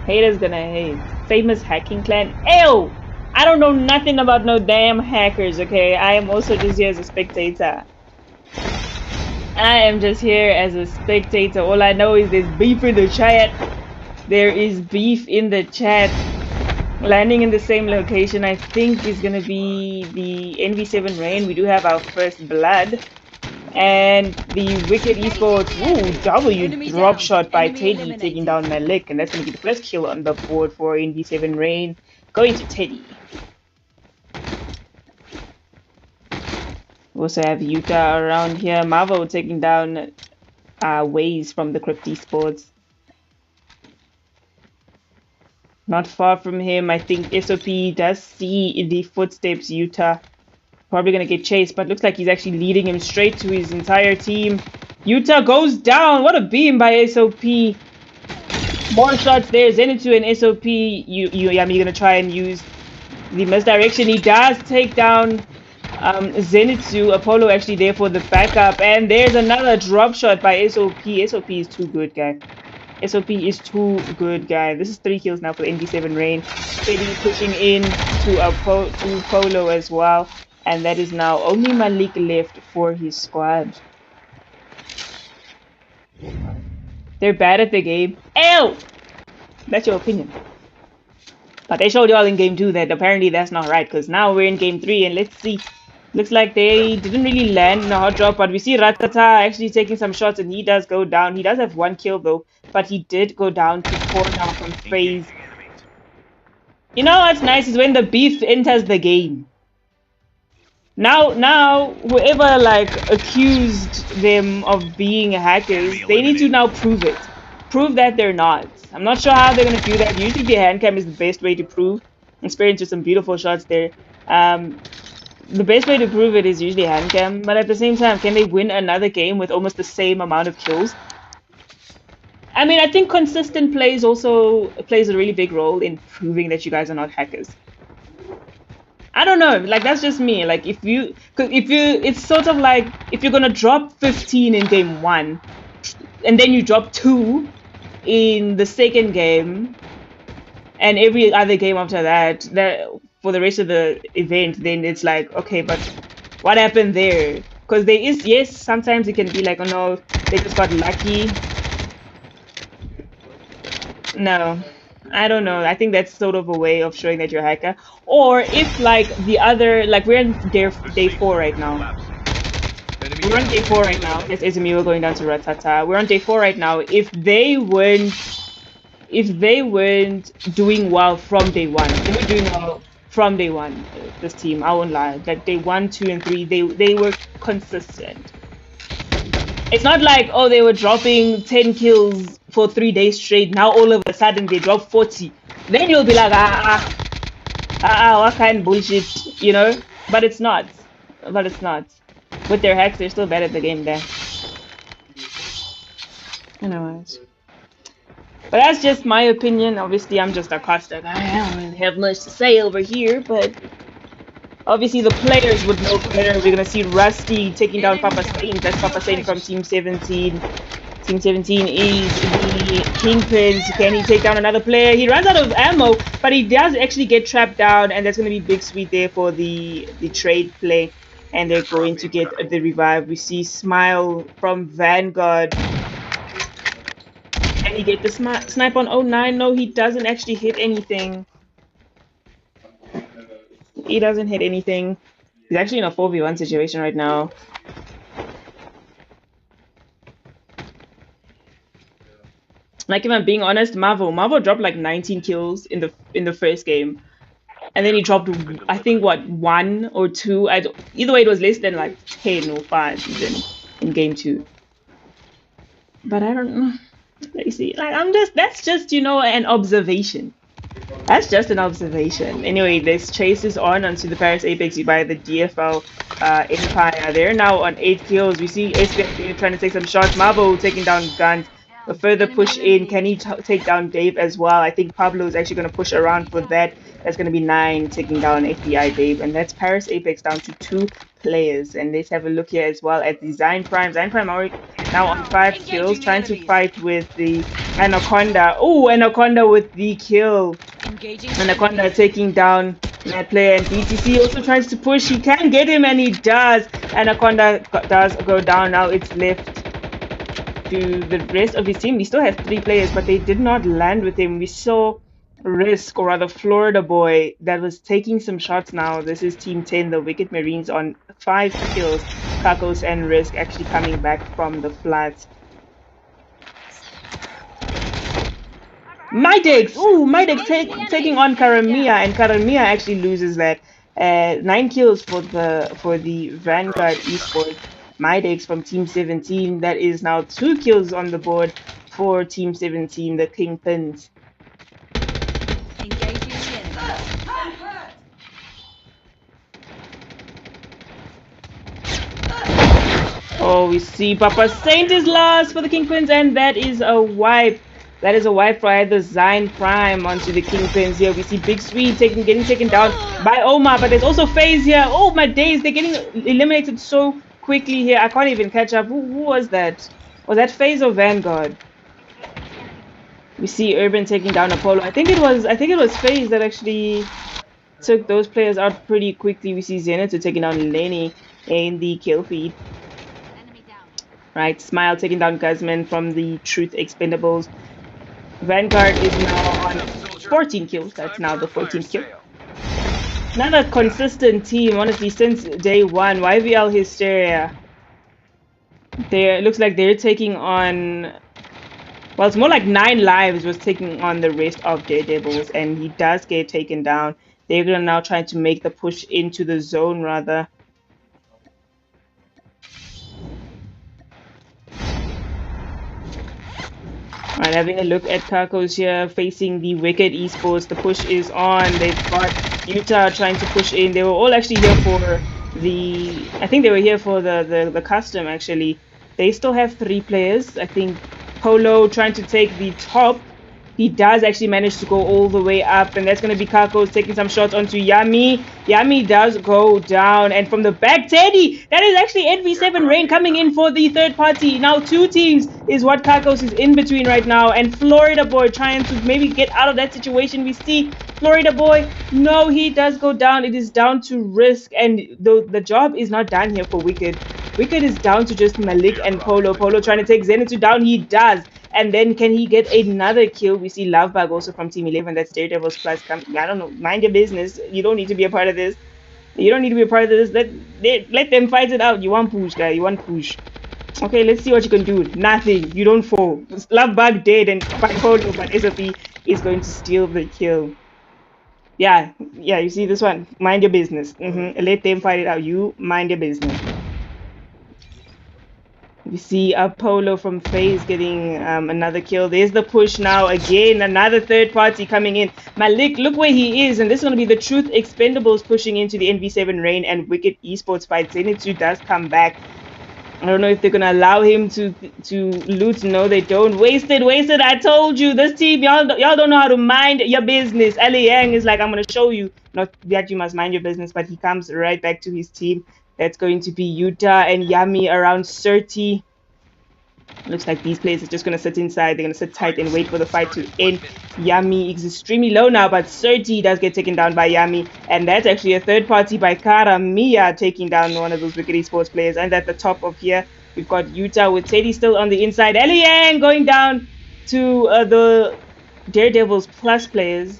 Haters gonna hate. Famous hacking clan. Ew! I don't know nothing about no damn hackers, okay? I am also just here as a spectator. I am just here as a spectator. All I know is there's beef in the chat. There is beef in the chat. Landing in the same location, I think, is gonna be the NV7 Rain. We do have our first blood. And the Wicked Esports, ooh, W Enemy drop down. shot by Enemy Teddy eliminated. taking down Malik. And that's gonna be the first kill on the board for NV7 Rain. Going to Teddy. We also have Utah around here. Marvel taking down Waze from the Crypt Esports. Not far from him, I think SOP does see the footsteps. Utah probably gonna get chased, but looks like he's actually leading him straight to his entire team. Utah goes down. What a beam by SOP. More shots there. Zenitsu and SOP. Yami gonna try and use the misdirection. He does take down Zenitsu. Apollo actually there for the backup, and there's another drop shot by SOP. SOP is too good, guy. SOP is too good, guy. This is 3 kills now for the NV7 Rain. Teddy pushing in to Polo as well. And that is now only Malik left for his squad. They're bad at the game. Ew! That's your opinion. But they showed y'all in game 2 that apparently that's not right. Because now we're in game 3 and let's see. Looks like they didn't really land in a hot drop, but we see Ratata actually taking some shots and he does go down. He does have 1 kill though, but he did go down to 4 now from FaZe. You know what's nice is when the beef enters the game. Now, whoever like accused them of being hackers, they need to now prove it. Prove that they're not. I'm not sure how they're gonna do that. Usually the hand cam is the best way to prove. Experience with some beautiful shots there. The best way to prove it is usually hand cam, but at the same time, can they win another game with almost the same amount of kills? I mean, I think consistent plays also plays a really big role in proving that you guys are not hackers. I don't know, like that's just me. Like it's sort of like if you're gonna drop 15 in game 1, and then you drop 2 in the second game, and every other game after that, for the rest of the event, then it's like, okay, but what happened there? Because there is, yes, sometimes it can be like, oh no, they just got lucky. No, I don't know. I think that's sort of a way of showing that you're a hacker. Or if like the other, like we're in day 4 right now. We're on day 4 right now. Yes, SMU, we're going down to Ratata. We're on day 4 right now. If they weren't doing well from day 1, they were doing well from day 1. This team, I won't lie. Like day 1, 2, and 3, they were consistent. It's not like, oh, they were dropping 10 kills for 3 days straight. Now all of a sudden they drop 40. Then you'll be like, what kind of bullshit, you know? But it's not. With their hacks, they're still bad at the game there. Anyways. But that's just my opinion. Obviously, I'm just a Costa guy. I don't really have much to say over here, but obviously the players would know better. We're gonna see Rusty taking down Papa Saint. That's Papa Saint from Team 17. Team 17 is the Kingpins. Can he take down another player? He runs out of ammo, but he does actually get trapped down, and that's gonna be Big Sweet there for the trade play. And they're going to get the revive. We see Smile from Vanguard. Can he get the snipe on 09? No, he doesn't actually hit anything. He doesn't hit anything. He's actually in a 4v1 situation right now. Like, if I'm being honest, Marvel dropped like 19 kills in the first game, and then he dropped, I think, what, 1 or 2. Either way, it was less than like 10 or 5 even in game 2. But I don't know. Let me see. Like, that's just, you know, an observation. That's just an observation. Anyway, this chase is on onto the Paris Apex by the DFL Empire. They're now on 8 kills. We see SBF trying to take some shots. Marvel taking down Guns. A further push in. Can he take down Dave as well? I think Pablo is actually going to push around for that. That's going to be 9 taking down FBI Dave. And that's Paris Apex down to 2 players. And let's have a look here as well at the Zine Prime. Zine Prime already now on 5 kills, trying to fight with the Anaconda. Oh, Anaconda with the kill. Anaconda taking down that player, and BTC also tries to push. He can get him, and he does. Anaconda does go down. Now it's left to the rest of his team. We still have 3 players, but they did not land with him. We saw Risk, or rather Florida Boy, that was taking some shots now. This is Team 10, the Wicked Marines, on 5 kills. Kakos and Risk actually coming back from the flats. Mydex! Ooh, Mydex taking on Karamia, and Karamia actually loses that. 9 kills for the Vanguard Esports. Mydex from Team 17, that is now 2 kills on the board for Team 17, the Kingpins. Oh, we see Papa Saint is lost for the Kingpins, and that is a wipe. That is a wipe for either Zine Prime onto the Kingpins here. We see Big Sweet getting taken down by Omar, but there's also FaZe here. Oh my days, they're getting eliminated so quickly here. I can't even catch up. Who was that? Was that FaZe or Vanguard? We see Urban taking down Apollo. I think it was FaZe that actually took those players out pretty quickly. We see Zenith taking down Lenny in the kill feed. Right, Smile taking down Guzman from the Truth Expendables. Vanguard is now on 14 kills. That's now the 14th kill. Another consistent team, honestly, since day one. YVL Hysteria. It looks like they're taking on... Well, it's more like 9 Lives was taking on the rest of Daredevils, and he does get taken down. They're gonna now try to make the push into the zone, rather. Alright, having a look at Kakos here, facing the Wicked Esports. The push is on. They've got Utah trying to push in. They were all actually here for the... I think they were here for the custom, actually. They still have 3 players. I think Polo trying to take the top. He does actually manage to go all the way up, and that's going to be Kakos taking some shots onto Yami. Yami does go down, and from the back, Teddy! That is actually NV7 Rain coming in for the third party. Now 2 teams is what Kakos is in between right now, and Florida Boy trying to maybe get out of that situation. We see Florida Boy, no, he does go down. It is down to Risk, and the job is not done here for Wicked. Wicked is down to just Malik and Polo. Polo trying to take Zenitsu down. He does. And then can he get another kill? We see Lovebug also from Team 11. That's Daredevils plus. I don't know. Mind your business. You don't need to be a part of this. You don't need to be a part of this. Let them fight it out. You want push, guy. You want push. Okay, let's see what you can do. Nothing. You don't fall. Lovebug dead and Polo, but SOP is going to steal the kill. Yeah, you see this one. Mind your business. Let them fight it out. You mind your business. We see Apollo from FaZe getting another kill. There's the push now. Again, another third party coming in. Malik, look where he is. And this is going to be the Truth Expendables pushing into the NV7 Rain and Wicked Esports fight. Zenitsu does come back. I don't know if they're going to allow him to loot. No, they don't. Wasted. I told you. This team, y'all don't know how to mind your business. Ali Yang is like, I'm going to show you. Not that you must mind your business, but he comes right back to his team. That's going to be Utah and Yami around 30. Looks like these players are just going to sit inside. They're going to sit tight and wait for the fight to end. Yami is extremely low now, but 30 does get taken down by Yami. And that's actually a third party by Karamia taking down one of those Wicked Esports players. And at the top of here, we've got Utah with Teddy still on the inside. Eliang going down to the Daredevils plus players.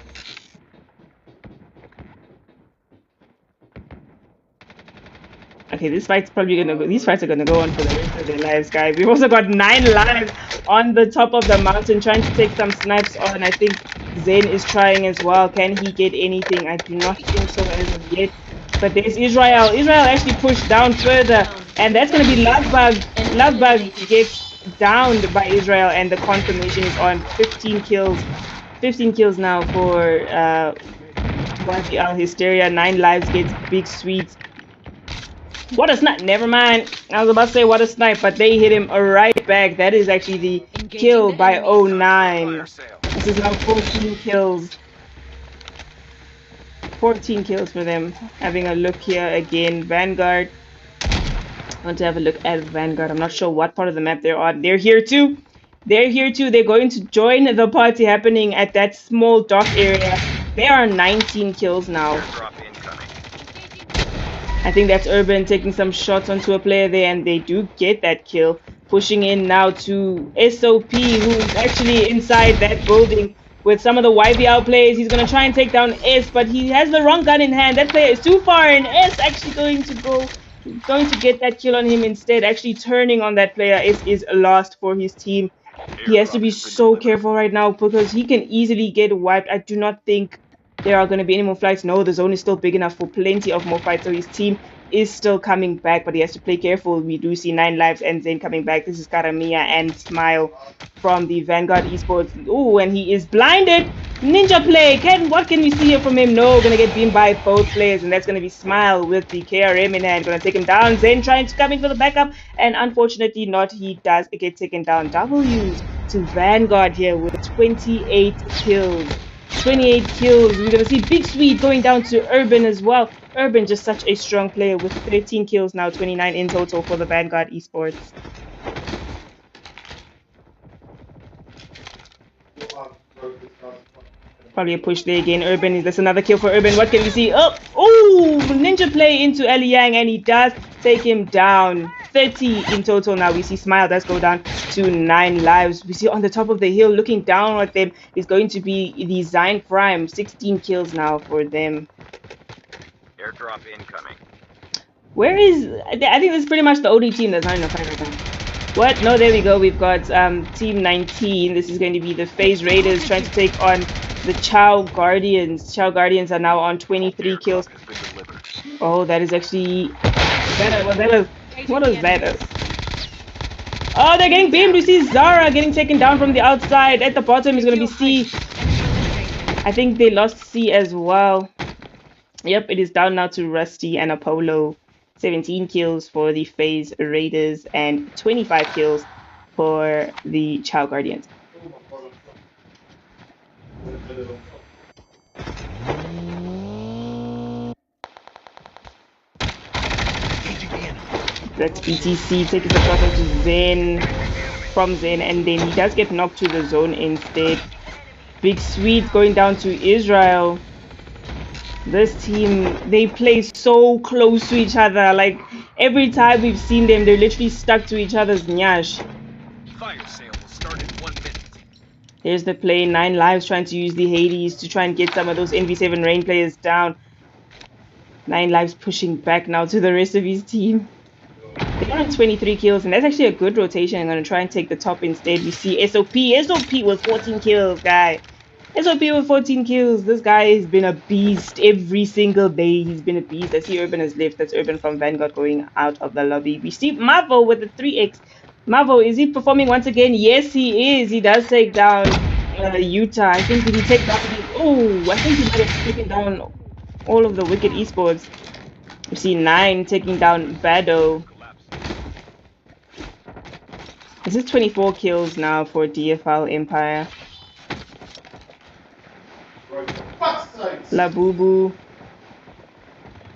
Okay, this fight's probably gonna go. These fights are gonna go on for the rest of their lives, guys. We've also got 9 lives on the top of the mountain, trying to take some snipes on. I think Zen is trying as well. Can he get anything? I do not think so as of yet. But there's Israel. Israel actually pushed down further, and that's gonna be Lovebug. Lovebug gets downed by Israel, and the confirmation is on. 15 kills. 15 kills now for YPL Hysteria. 9 lives gets Big Sweet. What a snipe. Never mind. I was about to say what a snipe, but they hit him right back. That is actually the kill by 09. This is now 14 kills. 14 kills for them. Having a look here again. Vanguard. I want to have a look at Vanguard. I'm not sure what part of the map they're on. They're here too. They're here too. They're going to join the party happening at that small dock area. There are 19 kills now. I think that's Urban taking some shots onto a player there, and they do get that kill. Pushing in now to SOP, who is actually inside that building with some of the YBL players. He's going to try and take down S, but he has the wrong gun in hand. That player is too far, and S actually going to get that kill on him instead. Actually turning on that player. S is lost for his team. He has to be so careful right now because he can easily get wiped. I do not think there are going to be any more fights. No, the zone is still big enough for plenty of more fights. So his team is still coming back, but he has to play careful. We do see 9 lives and Zen coming back. This is Karamia and Smile from the Vanguard Esports. Oh, and he is blinded. Ninja play. What can we see here from him? No, going to get beamed by both players, and that's going to be Smile with the KRM in hand. Going to take him down. Zen trying to come in for the backup, and unfortunately not. He does get taken down. W's to Vanguard here with 28 kills. 28 kills. We're going to see Big Sweet going down to Urban as well. Urban just such a strong player with 13 kills now, 29 in total for the Vanguard Esports. Probably a push there again. Urban, that's another kill for Urban. What can we see? Oh, ninja play into Eli Yang, and he does take him down. 30 in total now. We see Smile does go down to 9 lives. We see on the top of the hill looking down at them is going to be the Zion Prime. 16 kills now for them. Airdrop incoming. Where is... I think this is pretty much the only team that's not in a fight right now. What? No, there we go. We've got Team 19. This is going to be the FaZe Raiders trying to take on the Chow Guardians. Chow Guardians are now on 23 kills. Oh, that is actually... What was that? Oh, they're getting beamed. We see Zara getting taken down from the outside. At the bottom is going to be C. I think they lost C as well. Yep, it is down now to Rusty and Apollo. 17 kills for the FaZe Raiders and 25 kills for the Chow Guardians. That's BTC taking the shot into Zen from Zen, and then he does get knocked to the zone instead. Big Sweet going down to Israel. This team, they play so close to each other. Like, every time we've seen them, they're literally stuck to each other's nyash. Fire sale will start in 1 minute. There's the play. 9 lives trying to use the Hades to try and get some of those NV7 Rain players down. 9 lives pushing back now to the rest of his team. They're on 23 kills, and that's actually a good rotation. I'm going to try and take the top instead. We see SOP. SOP with 14 kills, guy. SOP with 14 kills. This guy has been a beast every single day. He's been a beast. I see Urban has left. That's Urban from Vanguard going out of the lobby. We see Mavo with the 3x. Mavo, is he performing once again? Yes, he is. He does take down Utah. I think, did he take down... Oh, I think he might have taken down all of the Wicked Esports. We see 9 taking down Bado. This is 24 kills now for DFL Empire. Labubu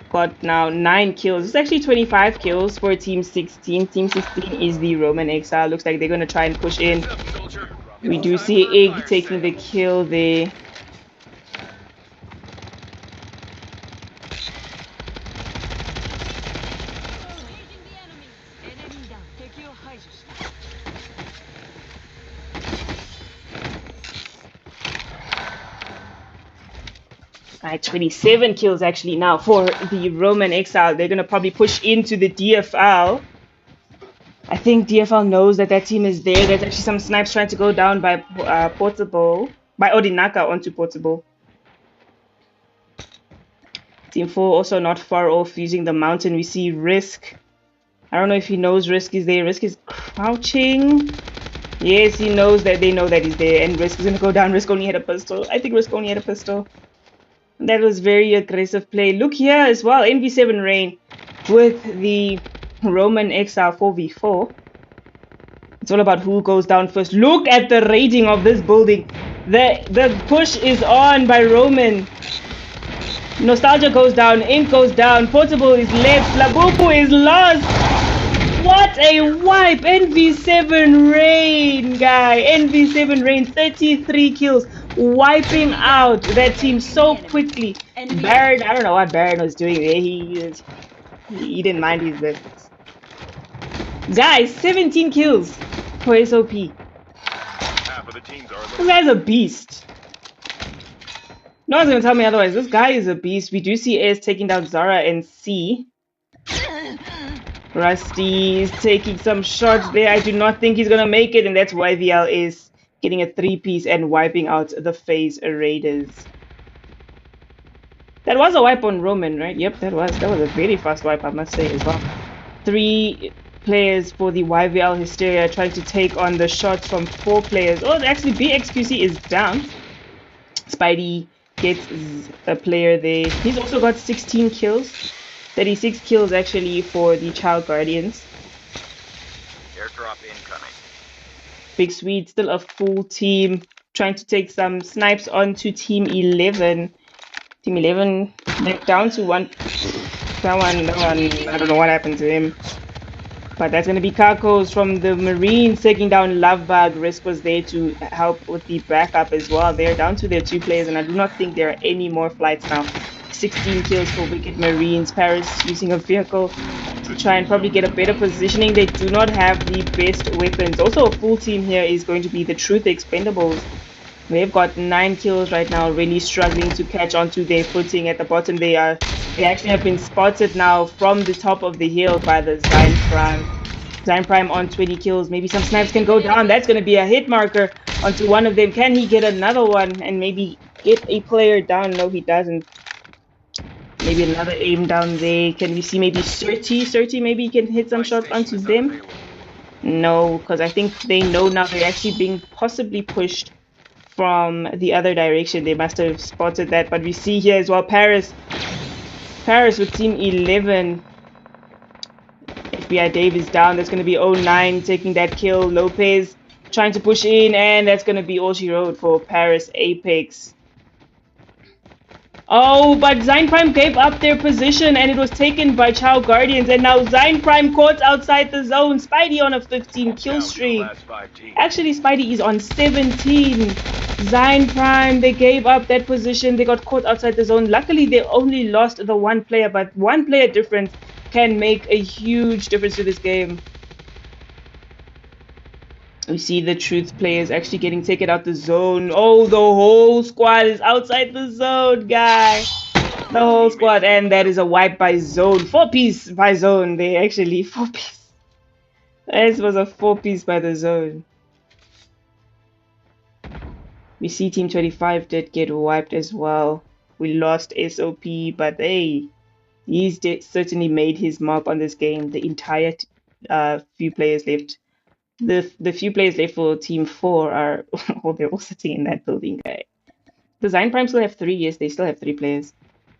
got now 9 kills. It's actually 25 kills for Team 16. Team 16 is the Roman Exile. Looks like they're going to try and push in. We do see Ig taking the kill there. Alright, 27 kills actually now for the Roman Exile. They're going to probably push into the DFL. I think DFL knows that that team is there. There's actually some snipes trying to go down by Portable. By Odinaka onto Portable. Team 4 also not far off using the mountain. We see Risk. I don't know if he knows Risk is there. Risk is crouching. Yes, he knows that they know that he's there. And Risk is going to go down. Risk only had a pistol. I think Risk only had a pistol. That was very aggressive play. Look here as well. NV7 Rain with the Roman Exile 4v4. It's all about who goes down first. Look at the rating of this building. The push is on by Roman. Nostalgia goes down. Ink goes down. Portable is left. Labubu is lost. What a wipe. NV7 Rain, guy. NV7 Rain, 33 kills. Wiping out that team so quickly. Baron, I don't know what Baron was doing there. He didn't mind his business. Guys, 17 kills for SOP. Half of the teams are This guy's a beast. No one's gonna tell me otherwise. This guy is a beast. We do see S taking down Zara and C. Rusty is taking some shots there. I do not think he's gonna make it, and that's why VL is getting a 3-piece and wiping out the FaZe Raiders. That was a wipe on Roman, right? Yep, that was a very fast wipe, I must say as well. 3 players for the YVL Hysteria trying to take on the shots from 4 players. Oh, actually BXQC is down. Spidey gets a player there. He's also got 16 kills. 36 kills actually for the Child Guardians. airdrop incoming. Big Swede still a full team trying to take some snipes onto Team 11. Team 11 went down to one. That one, I don't know what happened to him. But that's going to be Kakos from the Marines taking down Lovebug. Risk was there to help with the backup as well. They're down to their 2 players, and I do not think there are any more flights now. 16 kills for Wicked Marines. Paris using a vehicle to try and probably get a better positioning. They do not have the best weapons. Also, a full team here is going to be the Truth Expendables. They've got 9 kills right now, really struggling to catch onto their footing at the bottom. They actually have been spotted now from the top of the hill by the Zion Prime. Zion Prime on 20 kills. Maybe some snipes can go down. That's going to be a hit marker onto one of them. Can he get another one and maybe get a player down? No, he doesn't. Maybe another aim down there. Can we see maybe Surti? Maybe he can hit some shots onto them? No, because I think they know now they're actually being possibly pushed from the other direction. They must have spotted that. But we see here as well Paris with Team 11. FBI Dave is down. That's going to be 09 taking that kill. Lopez trying to push in, and that's going to be all she wrote for Paris Apex. Oh, but Zion Prime gave up their position and it was taken by Child Guardians, and now Zion Prime caught outside the zone. Spidey on a 15 kill streak. Actually, Spidey is on 17. Zion Prime, they gave up that position. They got caught outside the zone. Luckily, they only lost the 1 player, but 1 player difference can make a huge difference to this game. We see the Truth players actually getting taken out the zone. Oh, the whole squad is outside the zone, guy. The whole squad, and that is a wipe by zone. 4-piece by zone. They actually 4-piece. This was a 4-piece by the zone. We see Team 25 did get wiped as well. We lost SOP, but hey, he's certainly made his mark on this game. The entire few players left. The few players left for Team 4 are oh, they're all sitting in that building, guy. The Zion Prime still have 3, yes, they still have 3 players.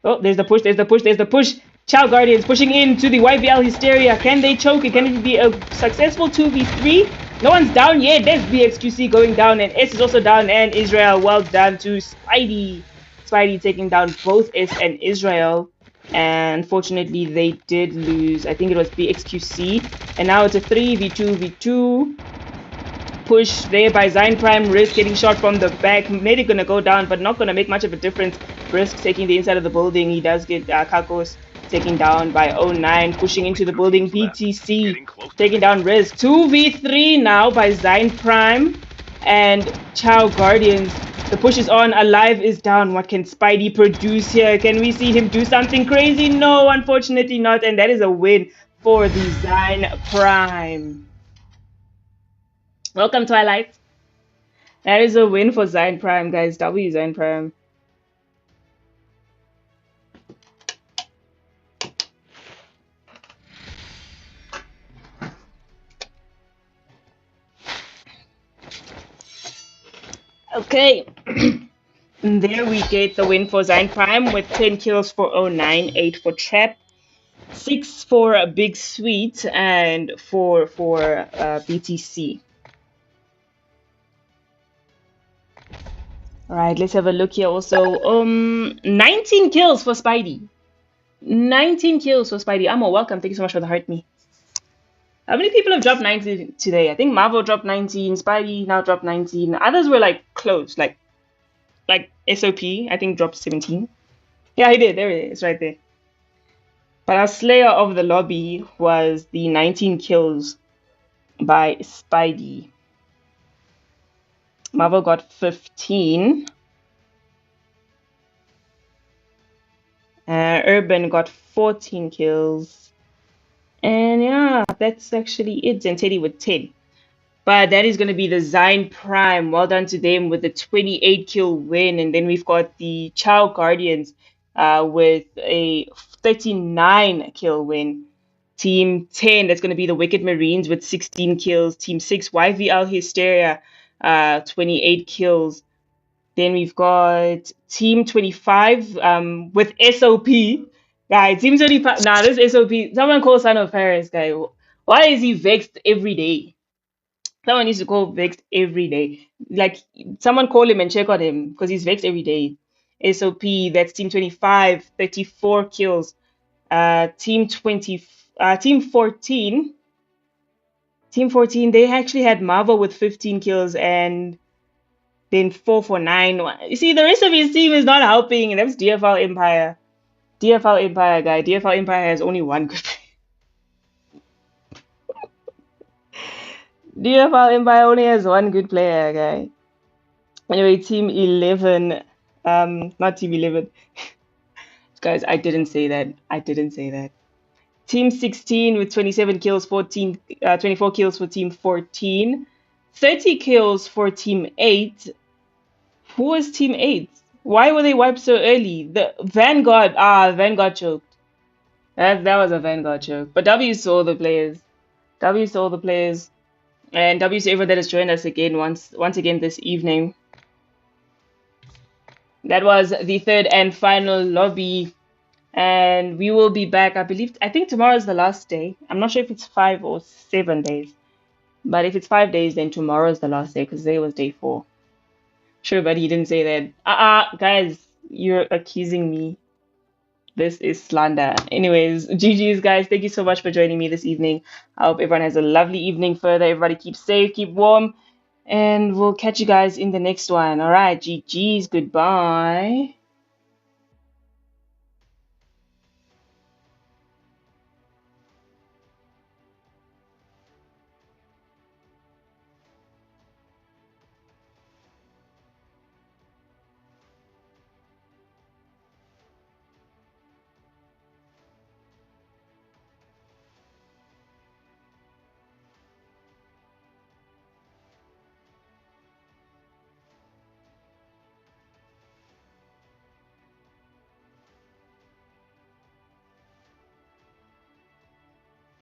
Oh, there's the push. Child Guardians pushing into the YBL Hysteria. Can they choke it? Can it be a successful 2v3? No one's down yet. There's BXQC going down, and S is also down, and Israel. Well done to Spidey. Spidey taking down both S and Israel. And unfortunately they did lose. I think it was BXQC, and now it's a 3v2v2 push there by Zion Prime. Risk getting shot from the back. Maybe gonna go down, but not gonna make much of a difference. Risk taking the inside of the building. He does get Kakos taken down by 09, pushing into the building. PTC taking down Risk. 2v3 now by Zion Prime and Child Guardians. The push is on. Alive is down. What can Spidey produce here? Can we see him do something crazy? No, unfortunately not. And that is a win for the Zine Prime. Welcome, Twilight. That is a win for Zine Prime, guys. W Zine Prime. Okay. And there we get the win for Zine Prime with 10 kills for 09, 8 for Trap, 6 for Big Sweet, and 4 for BTC. Alright, let's have a look here also. 19 kills for Spidey. 19 kills for Spidey. Amo, welcome. Thank you so much for the heart me. How many people have dropped 19 today? I think Marvel dropped 19, Spidey now dropped 19. Others were like close, like SOP, I think dropped 17. Yeah, he did. There it is, right there. But our Slayer of the Lobby was the 19 kills by Spidey. Marvel got 15. Urban got 14 kills. And yeah, that's actually it. And Teddy with 10. But that is going to be the Zine Prime. Well done to them with the 28 kill win. And then we've got the Chow Guardians with a 39 kill win. Team 10, that's going to be the Wicked Marines with 16 kills. Team 6, YVL Hysteria, 28 kills. Then we've got Team 25 with SOP. Guy, Team 25. Nah, this SOP. Someone call Son of Paris, guy. Why is he vexed every day? Someone needs to call vexed every day. Like, someone call him and check on him because he's vexed every day. SOP, that's Team 25, 34 kills. Team 14. Team 14, they actually had Marvel with 15 kills and then 4 for 9. You see, the rest of his team is not helping. That's DFL Empire. DFL Empire, guy. DFL Empire has only one good player. DFL Empire only has one good player, guy. Anyway, Team 11. Not Team 11. Guys, I didn't say that. I didn't say that. Team 16 with 27 kills, 24 kills for Team 14. 30 kills for Team 8. Who was Team 8? Why were they wiped so early? The Vanguard. Vanguard choked. That was a Vanguard choke. But W saw the players. W saw the players. And W to everyone that has joined us again once again this evening. That was the third and final lobby. And we will be back, I think tomorrow is the last day. I'm not sure if it's 5 or 7 days. But if it's 5 days, then tomorrow is the last day because today was day 4. Sure, buddy, you didn't say that. Guys, you're accusing me. This is slander. Anyways, GG's, guys. Thank you so much for joining me this evening. I hope everyone has a lovely evening further. Everybody keep safe, keep warm. And we'll catch you guys in the next one. All right, GG's. Goodbye.